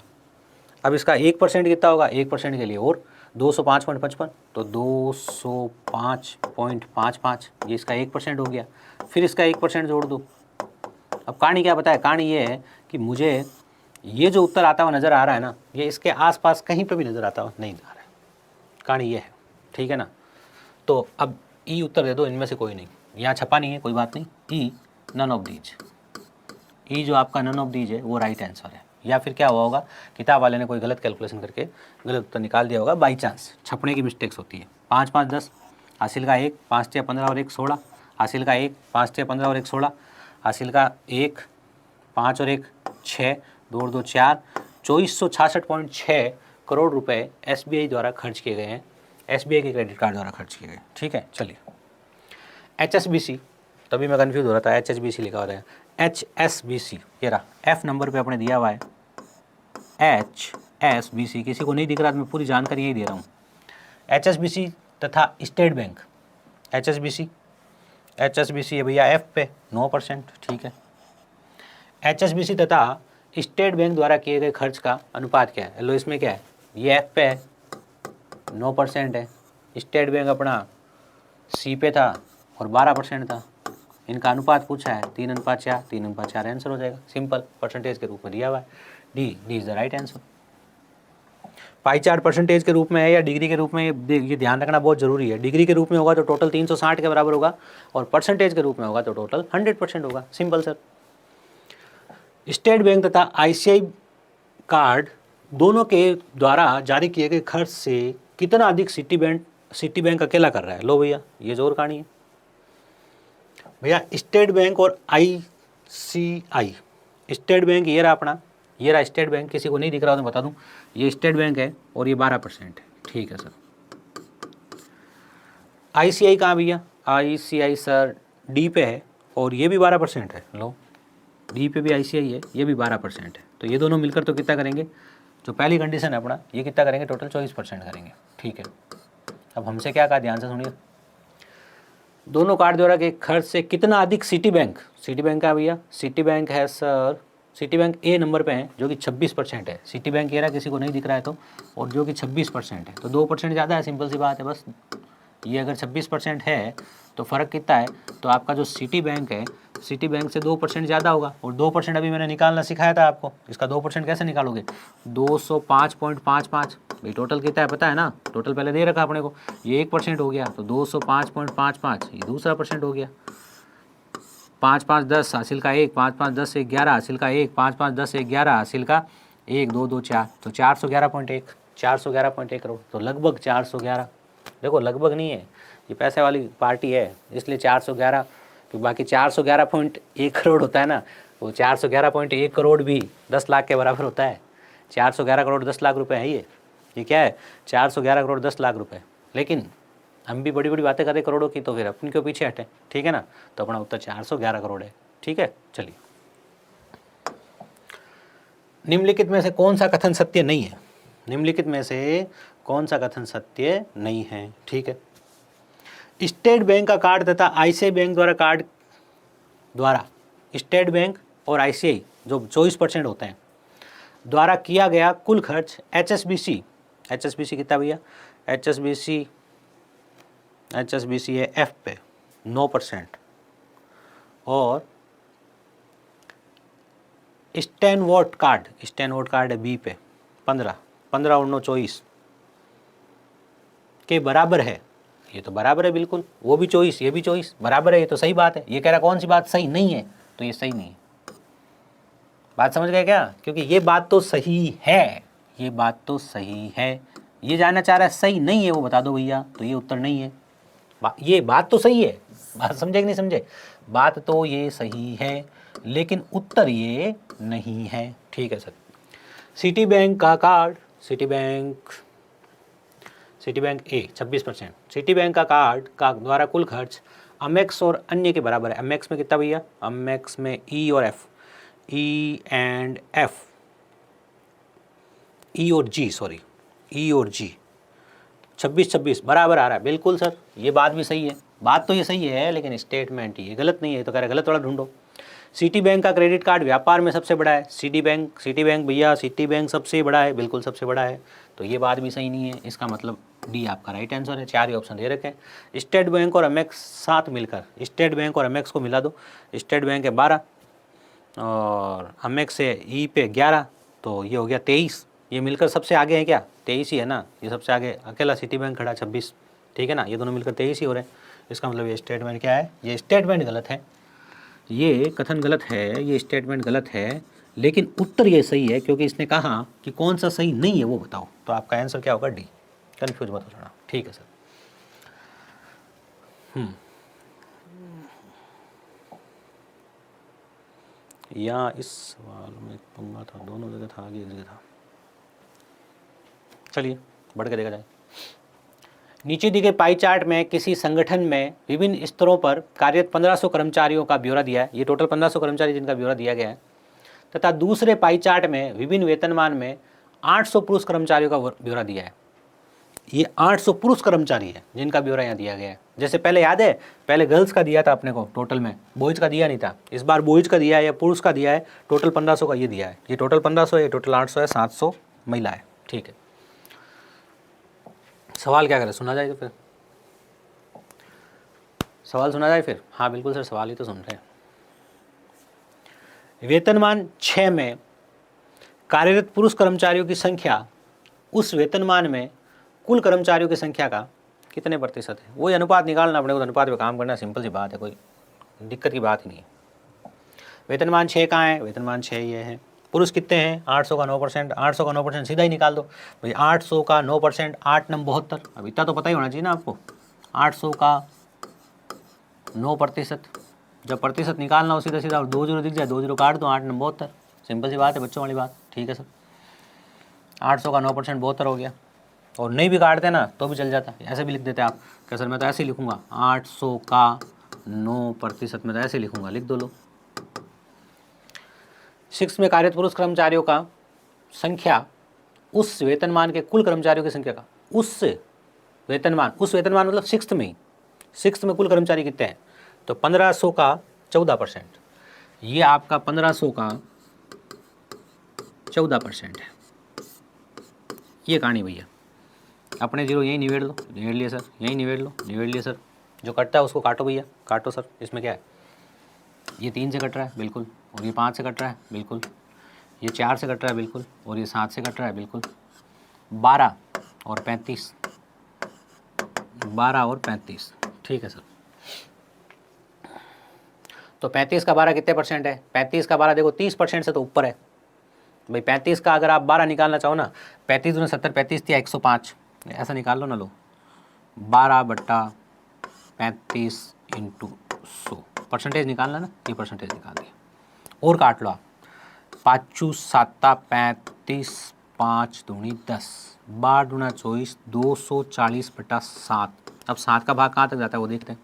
अब इसका 1% कितना होगा? 1% के लिए और 205.55, तो 205.55, ये इसका 1% हो गया। फिर इसका 1% जोड़ दो। अब कहानी क्या बताए? कहानी ये है कि मुझे ये जो उत्तर आता हुआ नज़र आ रहा है ना, ये इसके आसपास कहीं पे भी नज़र आता हुआ नहीं आ रहा है। कहानी ये है, ठीक है ना। तो अब ई उत्तर दे दो, इनमें से कोई नहीं, यहाँ छपा नहीं है, कोई बात नहीं। ई नन ऑफ दीज, ई जो आपका नन ऑफ दीज है वो राइट आंसर है। या फिर क्या हुआ होगा, किताब वाले ने कोई गलत कैलकुलेशन करके गलत उत्तर निकाल दिया होगा, बाई चांस छपने की मिस्टेक्स होती है। 5 5 10, हासिल का 1, 5 6 15 और 1 16, हासिल का 1, 5 6 15 और 1 16, हासिल का 1, 5 और 1 6, 2 और 2 4, 2466.6 करोड़ रुपए SBI द्वारा खर्च किए गए हैं, SBI के क्रेडिट कार्ड द्वारा खर्च किए गए, ठीक है। चलिए HSBC, तभी मैं कंफ्यूज हो रहा था, HSBC लिखा हुआ है, HSBC ये रहा, F नंबर पे अपने दिया हुआ है HSBC। किसी को नहीं दिख रहा तो मैं पूरी जानकारी यही दे रहा हूँ। HSBC तथा स्टेट बैंक, HSBC है भैया F पे 9%, ठीक है। HSBC तथा स्टेट बैंक द्वारा किए गए खर्च का अनुपात क्या है? लो, इसमें क्या है, ये F पे है 9% है, स्टेट बैंक अपना C पे था और 12% था। इनका अनुपात पूछा है 3:4, 3:4 आंसर हो जाएगा, सिंपल, परसेंटेज के रूप में दिया हुआ है। D is the right answer. Pie chart percentage के रूप में है या डिग्री के रूप में, ये ध्यान रखना बहुत जरूरी है। डिग्री के रूप में होगा तो टोटल 360 के बराबर होगा, और परसेंटेज के रूप में होगा तो टोटल 100% होगा, सिंपल सर। स्टेट बैंक तथा ICICI कार्ड दोनों के द्वारा जारी किए गए खर्च से कितना अधिक सिटी बैंक अकेला कर रहा है? लो भैया, ये जोर कहानी है भैया। स्टेट बैंक और ICICI स्टेट बैंक, ये रहा अपना, ये रहा स्टेट बैंक, किसी को नहीं दिख रहा हो तो बता दूं, ये स्टेट बैंक है और ये 12% है। ठीक है सर। ICI कहाँ भैया? ICI सर डी पे है और ये भी 12% है। लो, डी पे भी ICI है, ये भी 12% है। तो ये दोनों मिलकर तो कितना करेंगे, जो पहली कंडीशन है अपना, ये कितना करेंगे, टोटल 24% करेंगे। ठीक है। अब हमसे क्या कहा, ध्यान से सुनिए, दोनों कार्ड द्वारा के खर्च से कितना अधिक सिटी बैंक का भैया, सिटी बैंक है सर, सिटी बैंक ए नंबर पे है जो कि 26% है। सिटी बैंक ये रहा, किसी को नहीं दिख रहा है तो, और जो कि 26% है, तो 2% ज़्यादा है, सिंपल सी बात है बस। ये अगर 26% है तो फ़र्क कितना है, तो आपका जो सिटी बैंक है, सिटी बैंक से 2% ज़्यादा होगा, और 2% अभी मैंने निकालना सिखाया था आपको। इसका 2% कैसे निकालोगे, 205.55, भाई टोटल कितना है पता है ना, टोटल पहले दे रखा अपने को, ये 1% हो गया, तो 205.55, ये दूसरा परसेंट हो गया। 5 5 10 हासिल का 1, 5 5 10 1 11 हासिल का 1, 5 5 10 1 11 हासिल का 1, 2 2 4, तो 411.1, 411.1 करोड़, तो लगभग 411। देखो लगभग नहीं है, ये पैसे वाली पार्टी है इसलिए 411, तो बाकी 411.1 करोड़ होता है ना, वो 411.1 करोड़ भी 10 लाख के बराबर होता है। 411 करोड़ 10 लाख रुपए है ये क्या है, 411 करोड़ 10 लाख रुपए। लेकिन हम भी बड़ी बड़ी बातें करें करोड़ों की, तो फिर अपन क्यों पीछे हटें। ठीक है ना, तो अपना उत्तर 411 करोड़ है। ठीक है, चलिए। निम्नलिखित में से कौन सा कथन सत्य नहीं है, निम्नलिखित में से कौन सा कथन सत्य नहीं है। ठीक है, स्टेट बैंक का कार्ड तथा ICICI बैंक द्वारा स्टेट बैंक और ICICI जो 24% होते हैं द्वारा किया गया कुल खर्च HSBC कितना भैया, HSBC है F पे 9%, और स्टैनवॉर्ट कार्ड है B पे 15 और 9 24 के बराबर है। ये तो बराबर है बिल्कुल, वो भी 24 ये भी 24 बराबर है, ये तो सही बात है। ये कह रहा कौन सी बात सही नहीं है, तो ये सही नहीं है। बात समझ गए क्या, क्योंकि ये बात तो सही है, ये बात तो सही है, ये जानना चाह रहा है सही नहीं है वो बता दो भैया, तो ये उत्तर नहीं है। ये बात तो सही है, बात समझे कि नहीं समझे, बात तो ये सही है लेकिन उत्तर ये नहीं है। ठीक है सर। सिटी बैंक का कार्ड, सिटी बैंक ए 26%, सिटी बैंक का कार्ड का द्वारा कुल खर्च अमेक्स और अन्य के बराबर है। अमेक्स में कितना भैया, अमेक्स में ई और जी 26 बराबर आ रहा है। बिल्कुल सर, ये बात भी सही है, बात तो ये सही है लेकिन स्टेटमेंट ये गलत नहीं है, तो कह रहे गलत वाला ढूंढो। सिटी बैंक का क्रेडिट कार्ड व्यापार में सबसे बड़ा है। सिटी बैंक भैया, सिटी बैंक सबसे बड़ा है, बिल्कुल सबसे बड़ा है, तो ये बात भी सही नहीं है। इसका मतलब डी आपका राइट आंसर है। 4 ही ऑप्शन दे रखे हैं। स्टेट बैंक और अमेक्स साथ मिलकर, स्टेट बैंक और अमेक्स को मिला दो, स्टेट बैंक है 12 और अमेक्स है ई पे 11, तो ये हो गया 23। ये मिलकर सबसे आगे है क्या, 23 ही है ना, ये सबसे आगे अकेला सिटी बैंक खड़ा 26। ठीक है ना, ये दोनों मिलकर 23 ही हो रहे हैं। इसका मतलब ये स्टेटमेंट क्या है, ये स्टेटमेंट गलत है, ये कथन गलत है, ये स्टेटमेंट गलत है, लेकिन उत्तर ये सही है क्योंकि इसने कहा कि कौन सा सही नहीं है वो बताओ। तो आपका आंसर क्या होगा, डी। कन्फ्यूज मत हो थोड़ा। ठीक है सर। या इस सवाल में पंगा था, दोनों जगह था, आगे एक जगह था। चलिए बढ़ के देखा जाए। नीचे दिए गए पाई चार्ट में किसी संगठन में विभिन्न स्तरों पर कार्यरत 1500 कर्मचारियों का ब्यौरा दिया है। ये टोटल 1500 कर्मचारी जिनका ब्यौरा दिया गया है, तथा दूसरे पाई चार्ट में विभिन्न वेतनमान में 800 पुरुष कर्मचारियों का ब्यौरा दिया है। ये 800 पुरुष कर्मचारी है जिनका ब्यौरा यहाँ दिया गया है। जैसे पहले याद है, पहले गर्ल्स का दिया था अपने को टोटल में, बॉयज़ का दिया नहीं था। इस बार बॉयज़ का दिया है या पुरुष का दिया है, टोटल 1500 का ये दिया है। ये टोटल 1500 है, ये टोटल 800 है, 700 महिला है। ठीक है, सवाल क्या करें, सुना जाए तो फिर सवाल सुना जाए फिर। हाँ बिल्कुल सर, सवाल ही तो सुन रहे हैं। वेतनमान 6 में कार्यरत पुरुष कर्मचारियों की संख्या उस वेतनमान में कुल कर्मचारियों की संख्या का कितने प्रतिशत है। वही अनुपात निकालना पड़ेगा, अनुपात पे काम करना सिंपल सी बात है, कोई दिक्कत की बात ही नहीं है। वेतनमान 6 कहाँ है, वेतनमान 6 ये है। पुरुष कितने हैं, 800 का 9%, 800 का 9% सीधा ही निकाल दो भाई। 800 का 9%, 8 9 72, अब इतना तो पता ही होना चाहिए ना आपको। 800 का 9%, जब प्रतिशत निकालना हो सीधा सीधा और 2 जीरो दिख जाए 2 जीरो काट दो, 8 9 72। सिंपल सी बात है, बच्चों वाली बात। ठीक है सर, 800 का 9% 72 हो गया। और नहीं भी काटते ना तो भी चल जाता, ऐसे भी लिख देते आप। क्या सर मैं तो ऐसे ही लिखूंगा, 800 का 9% में तो ऐसे लिखूंगा, लिख दो लो। 6 में कार्यरत पुरुष कर्मचारियों का संख्या उस वेतनमान के कुल कर्मचारियों की संख्या का उस वेतनमान मतलब 6 में ही, 6 में कुल कर्मचारी कितने हैं, तो 1500 का 14%। ये आपका 1500 का 14% है। ये कहानी भैया, अपने जीरो यही निबेड़ लो, निबेड़ लिया सर, यही निबेड़ लो, निबेड़ लिया सर। जो कटता है उसको काटो भैया, काटो सर। इसमें क्या है, ये 3 से कट रहा है बिल्कुल, और ये 5 से कट रहा है बिल्कुल, ये 4 से कट रहा है बिल्कुल, और ये 7 से कट रहा है बिल्कुल। 12 और 35, 12 और 35, ठीक है सर। तो 35 का 12 कितने परसेंट है, 35 का 12 देखो 30% से तो ऊपर है भाई। 35 का अगर आप 12 निकालना चाहो ना, 35 दूनी 70, 35 दिया 105, ऐसा निकाल लो ना, लो 12/35 इंटू 100, परसेंटेज निकालना ना, ये परसेंटेज निकाल दिया। और काट लो आप, 5 7 35, 5 दूनी 10, 12 दूना 24, 240/7। अब 7 का भाग कहाँ तक जाता है वो देखते हैं।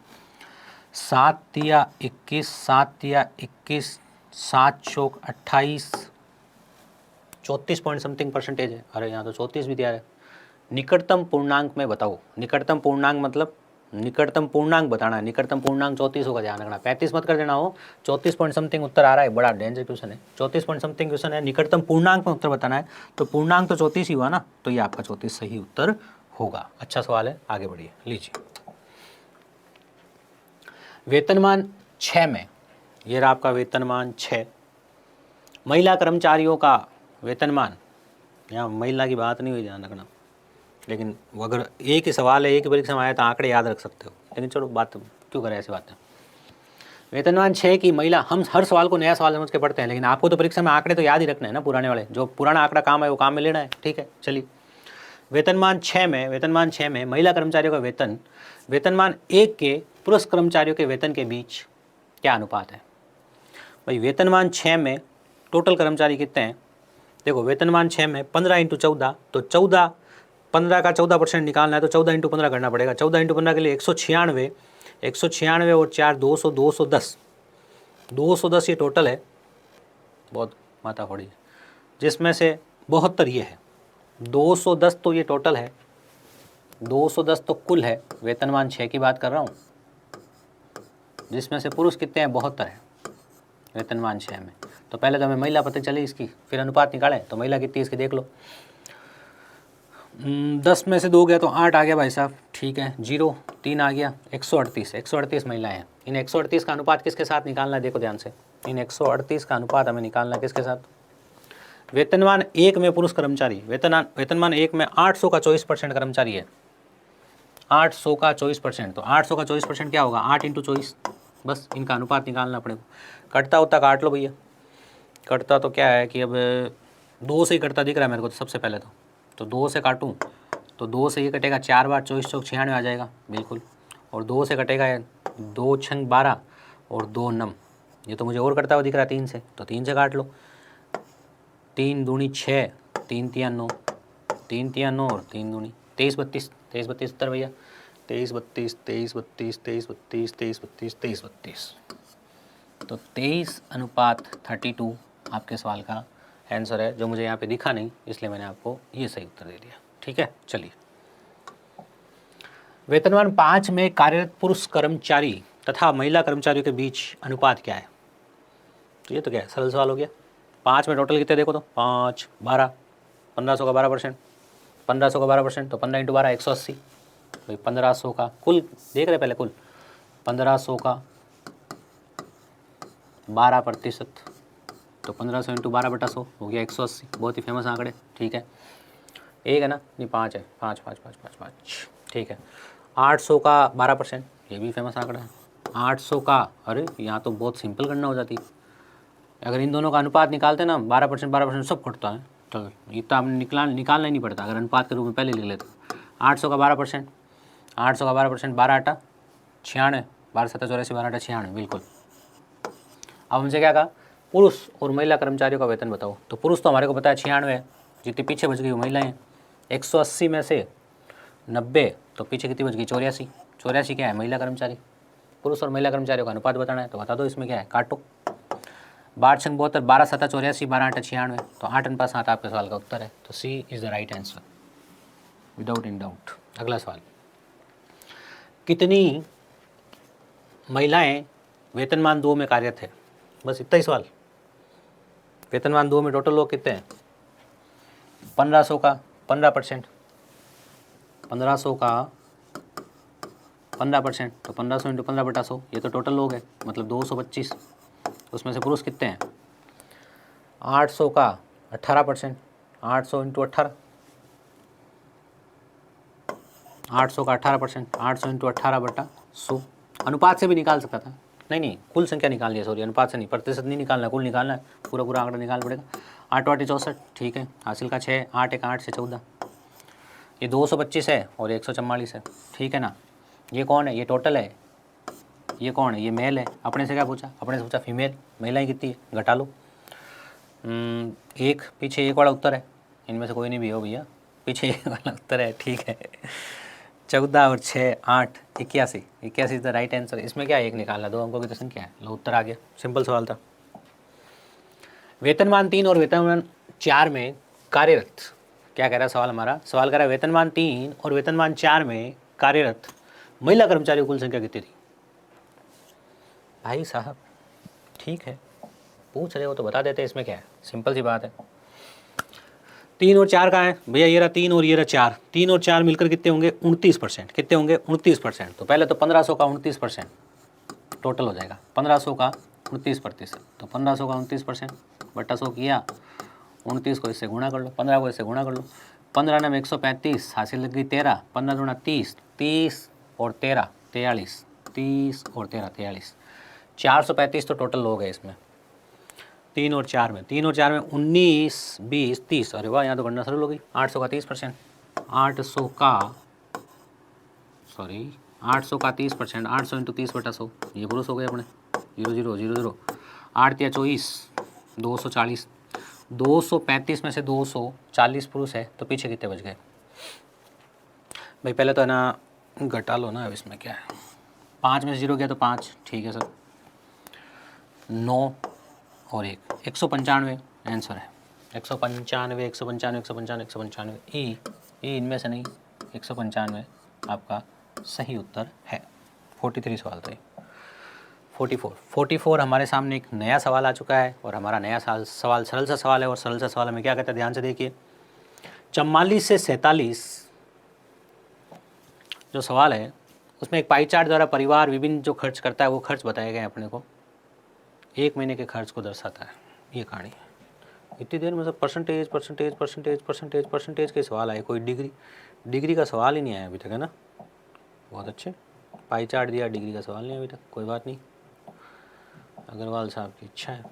7 दिया 21, 7 दिया 21, 7 चौक 28, 34 पॉइंट समथिंग परसेंटेज है। अरे यहाँ तो 34 भी दिया है। निकटतम पूर्णांक में बताओ, निकटतम पूर्णांक मतलब निकटतम पूर्णांक बताना है, निकटतम पूर्णांक 34 होगा, ध्यान रखना। 35 मत कर देना हो, 34 पॉइंट समथिंग उत्तर आ रहा है, बड़ा डेंजर क्वेश्चन है। 34 पॉइंट समथिंग क्वेश्चन है, निकटतम पूर्णांक में उत्तर बताना है, तो पूर्णांक तो 34 ही हुआ ना, तो ये आपका 34 सही उत्तर होगा। अच्छा सवाल है, आगे बढ़िए, लीजिए। वेतनमान 6 में, ये रहा आपका वेतनमान 6, महिला कर्मचारियों का वेतनमान, यहाँ महिला की बात नहीं हुई, ध्यान रखना। लेकिन वो अगर एक ही सवाल है, एक ही परीक्षा में आया तो आंकड़े याद रख सकते हो, लेकिन चलो बात क्यों करें ऐसी बातें। वेतनमान 6 की महिला, हम हर सवाल को नया सवाल समझ के पढ़ते हैं, लेकिन आपको तो परीक्षा में आंकड़े तो याद ही रखना है ना, पुराने वाले। जो पुराना आंकड़ा काम है वो काम में लेना है, ठीक है। चलिए, वेतनमान 6 में महिला कर्मचारियों का वेतन वेतनमान 1 के पुरुष कर्मचारियों के वेतन के बीच क्या अनुपात है। भाई वेतनमान 6 में टोटल कर्मचारी कितने हैं, देखो वेतनमान 6 में 15 × 14, तो 14, 15 का 14% निकालना है तो 14 × 15 करना पड़ेगा। 14 × 15 के लिए 196, 196 और 4 200, 210, 210 ये टोटल है, बहुत माथा फोड़ी, जिसमें से 72 ये है। 210 तो ये टोटल है, 210 तो कुल है, वेतनमान 6 की बात कर रहा हूँ, जिसमें से पुरुष कितने हैं, 72 है वेतनमान 6 में। तो पहले तो हमें महिला पता चली इसकी, फिर अनुपात निकालें, तो महिला कितनी इसकी देख लो। 10 में से 2 गया तो 8 आ गया भाई साहब, ठीक है। 0 3 आ गया, 138 महिलाएं हैं। इन 138 का अनुपात किसके साथ निकालना है, देखो ध्यान से, इन 138 का अनुपात हमें निकालना है किसके साथ। वेतनमान 1 में पुरुष कर्मचारी, वेतनमान 1 में 800 का 24% कर्मचारी है, 800 का 24%, तो 800 का 24% क्या होगा, 8 × 24, बस इनका अनुपात निकालना पड़ेगा। कटता होता काट लो भैया, कटता तो क्या है कि अब 2 से ही कटता दिख रहा है मेरे को, तो सबसे पहले तो 2 से काटूं तो 2 से ये कटेगा, 4 बार 24 चौक 96 आ जाएगा बिल्कुल, और 2 से कटेगा 2 छंग 12 और 2 नम, ये तो मुझे और कटता हुआ दिख रहा है 3 से, तो 3 से काट लो। 3 दूनी 6, 3 तिया 9, 3 तिया 9 और 3 दूनी 23 32, 23 32 उत्तर भैया, 23 32, 23 32, 23 32, 23 32, 23 32, तो 23:32 आपके सवाल का आंसर है, जो मुझे यहाँ पे दिखा नहीं इसलिए मैंने आपको ये सही उत्तर दे दिया, ठीक है। चलिए, वेतनमान 5 में कार्यरत पुरुष कर्मचारी तथा महिला कर्मचारियों के बीच अनुपात क्या है, तो ये तो क्या है, सरल सवाल हो गया। 5 में टोटल कितने देखो तो 5 12, 1500 का 12%, 1500 का 12%, तो 15 × 12 180, भाई 1500 का कुल देख रहे पहले, कुल 1500 का 12%, तो 1500 × 12/100 हो गया 180, बहुत ही फेमस आंकड़े, ठीक है। एक है ना, नहीं 5 है, 5 5 5 5 5, ठीक है। 800 का 12%, ये भी फेमस आंकड़ा है। 800 का, अरे यहाँ तो बहुत सिंपल गणना हो जाती, अगर इन दोनों का अनुपात निकालते ना, 12% 12% सब कटता है, तो इतना आपने निकालना ही नहीं पड़ता, अगर अनुपात के रूप में पहले लिख लेते। 800 का 12%, 800 का 12%, 12 8 96, 12 7 84, 12 8 96 बिल्कुल, अब हमसे क्या कहा, पुरुष और महिला कर्मचारियों का वेतन बताओ। तो पुरुष तो हमारे को पता है 96 है, जितनी पीछे बच गई वो महिलाएं हैं। 180 में से 90 तो पीछे कितनी बच गई, 84। 84 क्या है, महिला कर्मचारी। पुरुष और महिला कर्मचारियों का अनुपात बताना है, तो बता दो इसमें क्या है, काटो। 12×72, 12 7 84, 12 8 96, तो 8:7 आपके सवाल का उत्तर है। तो C is the right answer without in doubt. अगला सवाल, कितनी महिलाएं वेतनमान 2 में कार्यरत है? बस इतना ही सवाल। वेतनमान 2 में टोटल लोग कितने हैं? 1500 का 15%, 1500 का 15%, तो 1500 × 15/100, ये तो टोटल लोग है, मतलब 225। उसमें से पुरुष कितने हैं? 800 का 18%, 800 × 18, 800 का 18%, 800 × 18/100। अनुपात से भी निकाल सकता था, नहीं कुल संख्या निकालनी है, सॉरी अनुपात से नहीं, प्रतिशत नहीं निकालना, कुल निकालना है, पूरा आंकड़ा निकालना पड़ेगा। 8 8 64, ठीक है, हासिल का 6, 8 1 8 से 14, ये 225 है और 144 है, ठीक है ना। ये कौन है, ये टोटल है, ये कौन है, ये मेल है। अपने से क्या पूछा, अपने से पूछा फीमेल, महिलाएं कितनी है, घटा लो। एक पीछे एक वाला उत्तर है, इनमें से कोई नहीं भी हो भैया, पीछे एक वाला उत्तर है, ठीक है। 14 और 6 8 81, 81 इज द राइट आंसर। इसमें क्या है, एक निकालना, 2 अंकों की तो संख्या है, लो उत्तर आ गया, सिंपल सवाल था। वेतनमान 3 और वेतनमान 4 में कार्यरत, क्या कह रहा है सवाल हमारा, सवाल कह रहा है वेतनमान 3 और वेतनमान 4 में कार्यरत महिला कर्मचारियों की कुल संख्या कितनी थी? भाई साहब ठीक है, पूछ रहे हो तो बता देते, इसमें क्या है, सिंपल सी बात है। 3 और 4 कहाँ है भैया, ये रहा 3 और ये रहा 4, 3 और 4 मिलकर कितने होंगे, 29%। कितने होंगे, 29%। तो पहले तो 1500 का 29% टोटल हो जाएगा, 1500 का 29%, तो 1500 का 29% बटा 100 किया, 29 को इससे गुणा कर लो, 15 को इससे गुणा कर लो, 15 में 135, हासिल लग गई 13, 15 दूना 30, 30 और 13 43, 30 और 13 43, 435 तो टोटल लोग है इसमें। 3 और 4 में 19 20 30, अरे वाह यहाँ तो गणना सरल हो गई। 800 का 30%, 800 का 30%, 800 × 30/100, ये पुरुष हो गए अपने, 0 0 0 0, 8 या 24, 240, 235 में से 240 पुरुष है, तो पीछे कितने बच गए भाई? पहले तो है ना घटा लो ना, अब इसमें क्या है, 5 में से 0 गया तो 5, ठीक है सर, 9 और 1, 195 आंसर है, 195 195 195 195, ई इनमें से नहीं, 195 आपका सही उत्तर है। 43 सवाल थे। 44 हमारे सामने एक नया सवाल आ चुका है, और हमारा नया सवाल सरल सा सवाल है, और सरल सा सवाल हमें क्या कहता है, ध्यान से देखिए। 44 से 47 जो सवाल है, उसमें एक पाई चार्ट द्वारा परिवार विभिन्न जो खर्च करता है वो खर्च बताए गए अपने को, 1 महीने के खर्च को दर्शाता है ये कहानी। इतनी देर में सब परसेंटेज के सवाल आए, कोई डिग्री का सवाल ही नहीं आया अभी तक, है ना। बहुत अच्छे, पाई चार्ट दिया, डिग्री का सवाल नहीं अभी तक, कोई बात नहीं, अग्रवाल साहब की इच्छा है।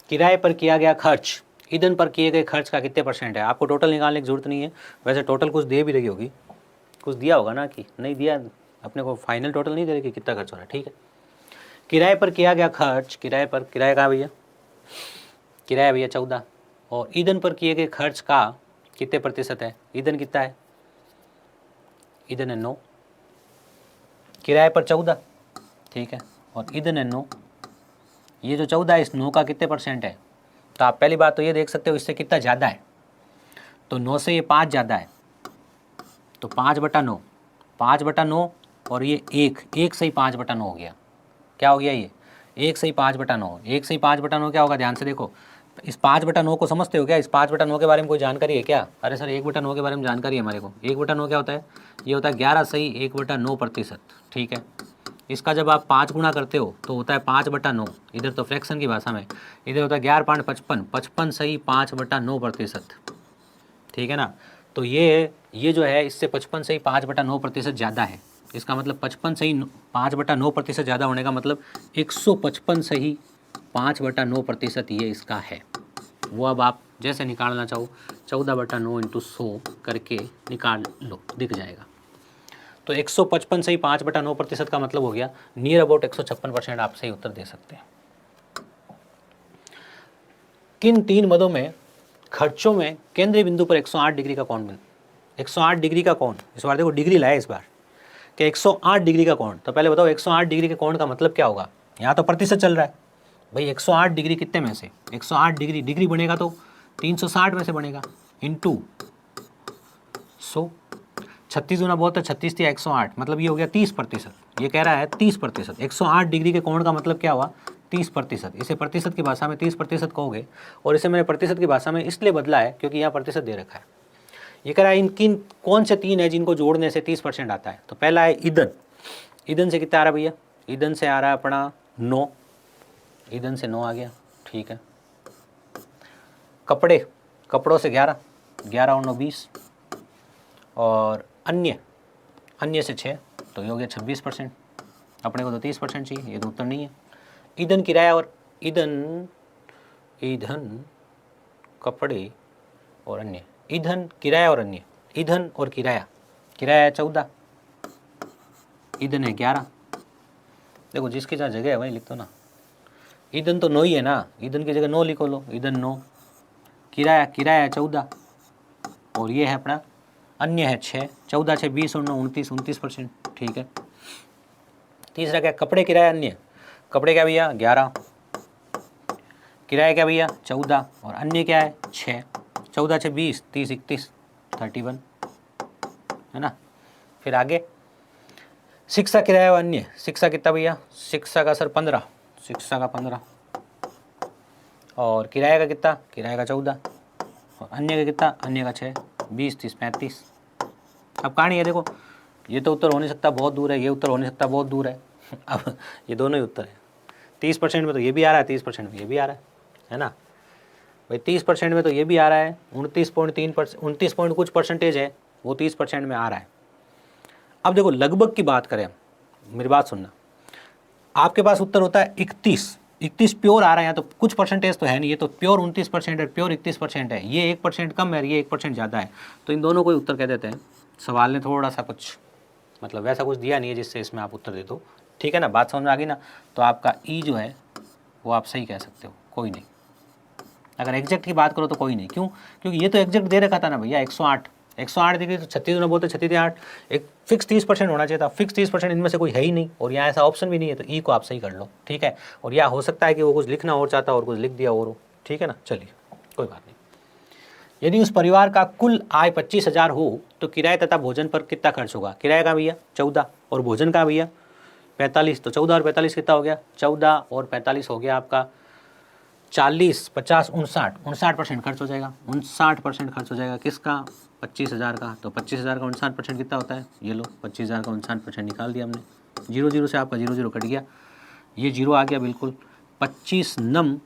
किराए पर किया गया खर्च ईंधन पर किए गए खर्च का कितने % है? आपको टोटल निकालने की जरूरत नहीं है, वैसे टोटल कुछ दे भी रही होगी, कुछ दिया होगा ना, कि नहीं दिया अपने को, फाइनल टोटल नहीं दे रही कि कितना खर्च हो रहा है, ठीक है। किराए पर किया गया खर्च, किराया कहाँ भैया, किराया भैया 14, और ईंधन पर किए गए खर्च का कितने % है? ईंधन कितना है, ईंधन है 9, किराए पर 14, ठीक है, और ईंधन है 9, ये जो 14 है इस 9 का कितने % है? तो आप पहली बात तो ये देख सकते हो इससे कितना ज़्यादा है, तो 9 से ये 5 ज़्यादा है, तो 5/9, 5/9, और ये 1 से ही 5/9 हो गया, क्या हो गया ये 1 से ही 5/9, 1 से ही 5/9 क्या होगा, ध्यान से देखो, इस 5/9 को समझते हो क्या? इस 5/9 के बारे में कोई जानकारी है क्या? अरे सर 1/9 के बारे में जानकारी है हमारे को। 1/9 क्या होता है? ये होता है 11 सही 1/9%, ठीक है। इसका जब आप 5 गुणा करते हो तो होता है 5/9, इधर तो फ्रैक्शन की भाषा में, इधर होता है 11 5 55, 55 सही 5/9%, ठीक है ना। तो ये जो है इससे 55 सही 5/9% ज़्यादा है, इसका मतलब 55 सही 5/9% ज़्यादा होने का मतलब 155 सही 5/9% ये इसका है। वो अब आप जैसे निकालना चाहो 14/9 × 100 करके निकाल लो, दिख जाएगा। तो 155 से ही 5/9% का मतलब हो गया नियर अबाउट 156% आप सही उत्तर दे सकते हैं। किन 3 मदों में खर्चों में केंद्रीय बिंदु पर 108 डिग्री का कोण 108 डिग्री का कोण, इस बार देखो डिग्री लाया इस बार कि 108 डिग्री का कोण। तो पहले बताओ 108 डिग्री के कोण का मतलब क्या होगा। यहाँ तो प्रतिशत चल रहा है भाई, 108 डिग्री कितने में से, 108 डिग्री डिग्री बनेगा तो 360 में से बनेगा इंटू 100। 36 गुना बहुत है, 36 या 108 मतलब ये हो गया 30%। ये कह रहा है 30%। 108 डिग्री के कोण का मतलब क्या हुआ 30%। इसे प्रतिशत की भाषा में 30% कहोगे, और इसे मैंने प्रतिशत की भाषा में इसलिए बदला है क्योंकि यहाँ प्रतिशत दे रखा है। ये कह रहा है इन किन कौन से 3 है जिनको जोड़ने से 30% आता है। तो पहला है ईंधन। ईंधन से कितना आ रहा है भैया, ईंधन से आ रहा है अपना 9, ईंधन से 9 आ गया, ठीक है। कपड़े, कपड़ों से 11, 11 और 9 20, और अन्य से 6, तो ये हो गया 26%। अपने को तो 30% चाहिए, ये तो उत्तर नहीं है। ईंधन किराया और ईंधन कपड़े और अन्य, ईंधन किराया और अन्य, ईंधन और किराया, किराया है 14, ईंधन है 11। देखो जिसकी जहाँ जगह है वही लिख दो ना। ईंधन तो 9 ही है ना, ईंधन की जगह 9 लिखो लो, ईंधन 9, किराया है 14, और ये है अपना अन्य है 6, 14 6 20 और 9 29%, ठीक है। तीसरा क्या, कपड़े किराया अन्य, कपड़े क्या भैया 11, किराया क्या भैया 14, और अन्य क्या है 6, 14 6 20 30 31 31, है ना। फिर आगे शिक्षा किराया और अन्य, शिक्षा कितना भैया, शिक्षा का सर 15, शिक्षा का 15, और किराया का कितना, किराया का 14, और अन्य का कितना, अन्य का 6 20 30 35। अब कहानी है देखो, ये तो उत्तर हो नहीं सकता, बहुत दूर है, ये उत्तर हो नहीं सकता, बहुत दूर है। अब ये दोनों ही उत्तर है। 30% में तो ये भी आ रहा है, 30% में ये भी आ रहा है ना भाई। 30% में तो ये भी आ रहा है, 29.3%, 29 पॉइंट कुछ परसेंटेज है, वो 30% में आ रहा है। अब देखो लगभग की बात करें, मेरी बात सुनना, आपके पास उत्तर होता है 31 प्योर आ रहा है, यहाँ तो कुछ परसेंटेज तो है नहीं, ये तो प्योर 29% है, प्योर 31% है, ये 1% कम है, ये 1% ज़्यादा है, तो इन दोनों को उत्तर कह देते हैं। सवाल ने थोड़ा सा कुछ मतलब वैसा कुछ दिया नहीं है जिससे इसमें आप उत्तर दे दो, ठीक है ना। बात समझ में आ गई ना। तो आपका ई जो है वो आप सही कह सकते हो, कोई नहीं। अगर एग्जैक्ट की बात करो तो कोई नहीं, क्यों, क्योंकि ये तो एग्जैक्ट दे रखा था ना भैया 108 डिग्री, तो 36 ना बोलते 36 8, एक फिक्स 30% होना चाहिए था, फिक्स 30% इनमें से कोई है ही नहीं, और यहाँ ऐसा ऑप्शन भी नहीं है, तो ई को आप सही कर लो, ठीक है। और या हो सकता है कि वो कुछ लिखना और चाहता और कुछ लिख दिया और हो, ठीक है ना। चलिए कोई बात नहीं। यदि उस परिवार का कुल आय 25,000 हो तो किराए तथा भोजन पर कितना खर्च होगा। किराए का भैया 14, और भोजन का भैया 45, तो 14 और 45 कितना हो गया, 14 और 45 हो गया आपका 40 50 59% खर्च हो जाएगा, 59% खर्च हो जाएगा किसका, 25,000 का। तो 25,000 का 59% कितना होता है, ये लो 25,000 का 59% निकाल दिया हमने, 0 से आपका 0 कट गया, ये 0 आ गया बिल्कुल। 25 नम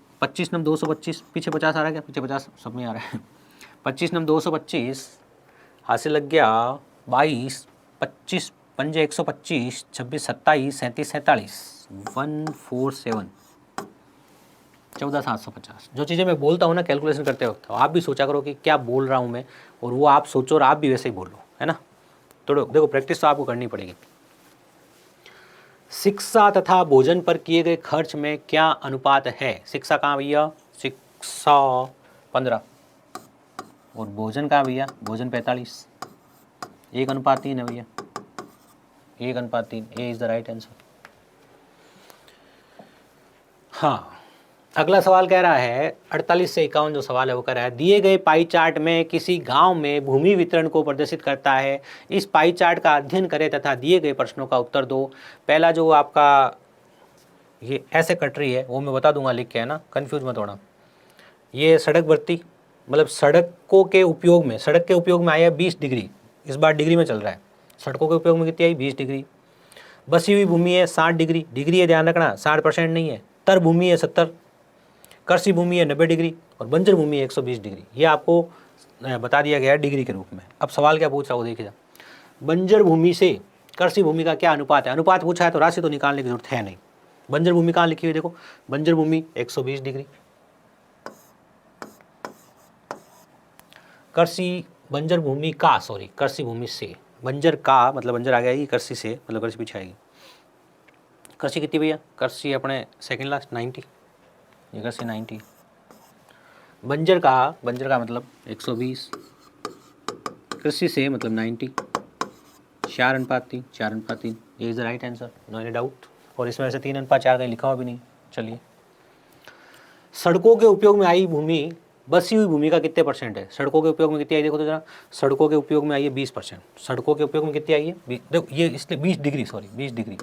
225, पीछे 50 आ रहा है क्या, पीछे 50 सब में आ रहा है। 25 नम 225, हासिल लग गया 22, 25 पंजे 125, 26 27 37 47, 147, 14,750। जो चीज़ें मैं बोलता हूँ ना कैलकुलेशन करते वक्त, तो आप भी सोचा करो कि क्या बोल रहा हूँ मैं, और वो आप सोचो और आप भी वैसे ही बोलो, है ना। तो देखो प्रैक्टिस तो आपको करनी पड़ेगी। शिक्षा तथा भोजन पर किए गए खर्च में क्या अनुपात है। शिक्षा कहाँ भैया, शिक्षा 15, और भोजन कहाँ भैया, भोजन 45, 1:3 है भैया, 1:3। ए इज द राइट आंसर। हाँ, अगला सवाल कह रहा है 48 से 51 जो सवाल है वो कह रहा है दिए गए पाई चार्ट में किसी गांव में भूमि वितरण को प्रदर्शित करता है। इस पाई चार्ट का अध्ययन करें तथा दिए गए प्रश्नों का उत्तर दो। पहला जो आपका ये ऐसे कट रही है वो मैं बता दूंगा लिख के, है ना, कन्फ्यूज मत होना। ये सड़क भर्ती मतलब सड़कों के उपयोग में, सड़क के उपयोग में आया 20 डिग्री, इस बार डिग्री में चल रहा है। सड़कों के उपयोग में कितनी आई 20 डिग्री। बसी हुई भूमि है 60 डिग्री, डिग्री है ध्यान रखना 60% नहीं है। तर भूमि है 70, कृषि भूमि है 90 डिग्री, और बंजर भूमि है 120 डिग्री। ये आपको बता दिया गया है डिग्री के रूप में। अब सवाल क्या पूछ रहा हो देखिए, बंजर भूमि से कृषि भूमि का क्या अनुपात है। अनुपात पूछा है तो राशि तो निकालने की जरूरत है नहीं। बंजर भूमि कहाँ लिखी हुई देखो, बंजर भूमि 120 डिग्री, कृषि बंजर भूमि का, सॉरी कृषि भूमि से, बंजर का मतलब बंजर आ गया कृषि से, मतलब कृषि पीछे आएगी। कृषि कितनी भैया? कृषि अपने सेकंड लास्ट 90, ये कृषि 90। बंजर का मतलब 120, कृषि से मतलब 90, 4:3, 4:3, ये is the right answer, no any doubt. और इसमें से 3:4 कहीं लिखा हुआ भी नहीं। चलिए, सड़कों के उपयोग में आई भूमि बसी हुई भूमि का कितने परसेंट है? सड़कों के उपयोग में कितनी आई देखो तो जरा। सड़कों के उपयोग में आई है 20%। सड़कों के उपयोग में कितनी आई है? देखो ये इसलिए 20 डिग्री, सॉरी 20 डिग्री।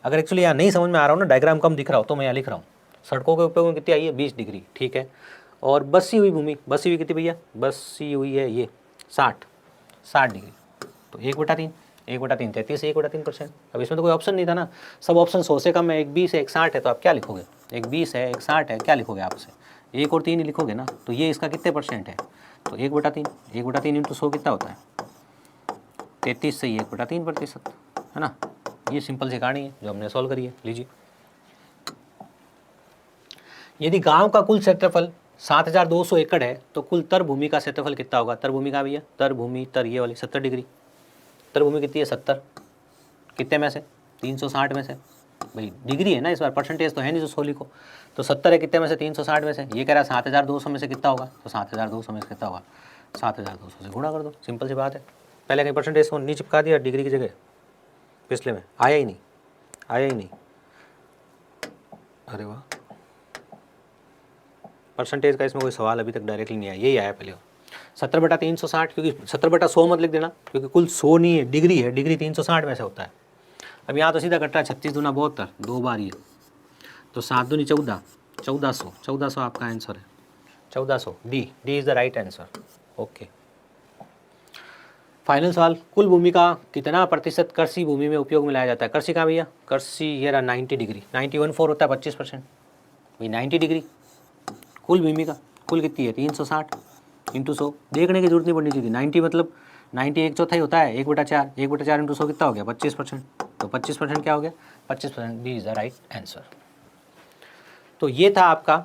अगर एक्चुअली यहाँ नहीं समझ में आ रहा हो ना, डायग्राम कम दिख रहा हो, तो मैं यहाँ लिख रहा हूँ सड़कों के उपयोग में कितनी आई है? 20 डिग्री, ठीक है। और बसी हुई भूमि, बसी हुई कितनी भैया? बसी हुई है ये 60 डिग्री, तो 1/3, 1/3 33 है, 1/3%। अब इसमें तो कोई ऑप्शन नहीं था ना, सब ऑप्शन 100 से कम है, एक 20 है, एक 60 है, तो आप क्या लिखोगे? एक 20 है, एक 60 है, क्या लिखोगे आपसे? 1 और 3 ही लिखोगे ना। तो ये इसका कितने परसेंट है? तो 1/3, 1/3 इंटू 100 कितना होता है? 33 से 1/3%, है ना। ये सिंपल सी कहानी है जो हमने सॉल्व करी है। लीजिए, यदि गांव का कुल क्षेत्रफल 7200 एकड़ है तो कुल तर भूमि का क्षेत्रफल कितना होगा? तर भूमि का भैया, तर भूमि, तर ये वाली 70 डिग्री। तर भूमि कितनी है? 70, कितने में से? 360 में से। भाई डिग्री है ना इस बार, परसेंटेज तो है नहीं जो 100 लिखो। तो 70 है कितने में से? 360 में से। ये कह रहा है 7200 में से कितना होगा? तो 7200 में से कितना होगा? 7200 से गुणा कर दो, सिंपल सी बात है। पहले कहीं परसेंटेज को नहीं चिपका दिया डिग्री की जगह, पिछले में आया ही नहीं, आया ही नहीं। अरे वाह, परसेंटेज का इसमें कोई सवाल अभी तक डायरेक्टली नहीं आया, यही आया पहले। 70/360, क्योंकि 70/100 मत लिख देना, क्योंकि कुल 100 नहीं है, डिग्री है, डिग्री 360 में से होता है। अब यहाँ तो सीधा कट रहा है, 36 दूना 72, 2 बार ये, तो 7 दूनी 14, 1400, 1400 आपका आंसर है, 1400। D is the right answer. Okay, final सवाल, कुल भूमि का कितना प्रतिशत कृषि भूमि में उपयोग में लाया जाता है? कृषि का भैया, कृषि ये रहा 90 डिग्री, 90 होता है 25%, भाई 90 डिग्री कुल भूमि का, कुल कितनी है? 360 इंटू 100, देखने की जरूरत नहीं पड़नी चाहिए। 90 मतलब 90 1/4 होता है, 1/4, 1/4 इंटू 100 कितना हो गया? 25%, तो 25% क्या हो गया? 25%, D is the right answer. तो ये था आपका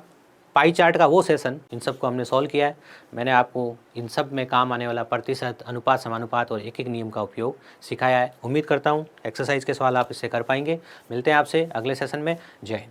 पाई चार्ट का वो सेशन, इन सब को हमने सॉल्व किया है। मैंने आपको इन सब में काम आने वाला प्रतिशत, अनुपात, समानुपात और एक एक नियम का उपयोग सिखाया है। उम्मीद करता हूँ एक्सरसाइज के सवाल आप इससे कर पाएंगे। मिलते हैं आपसे अगले सेशन में। जय हिंद।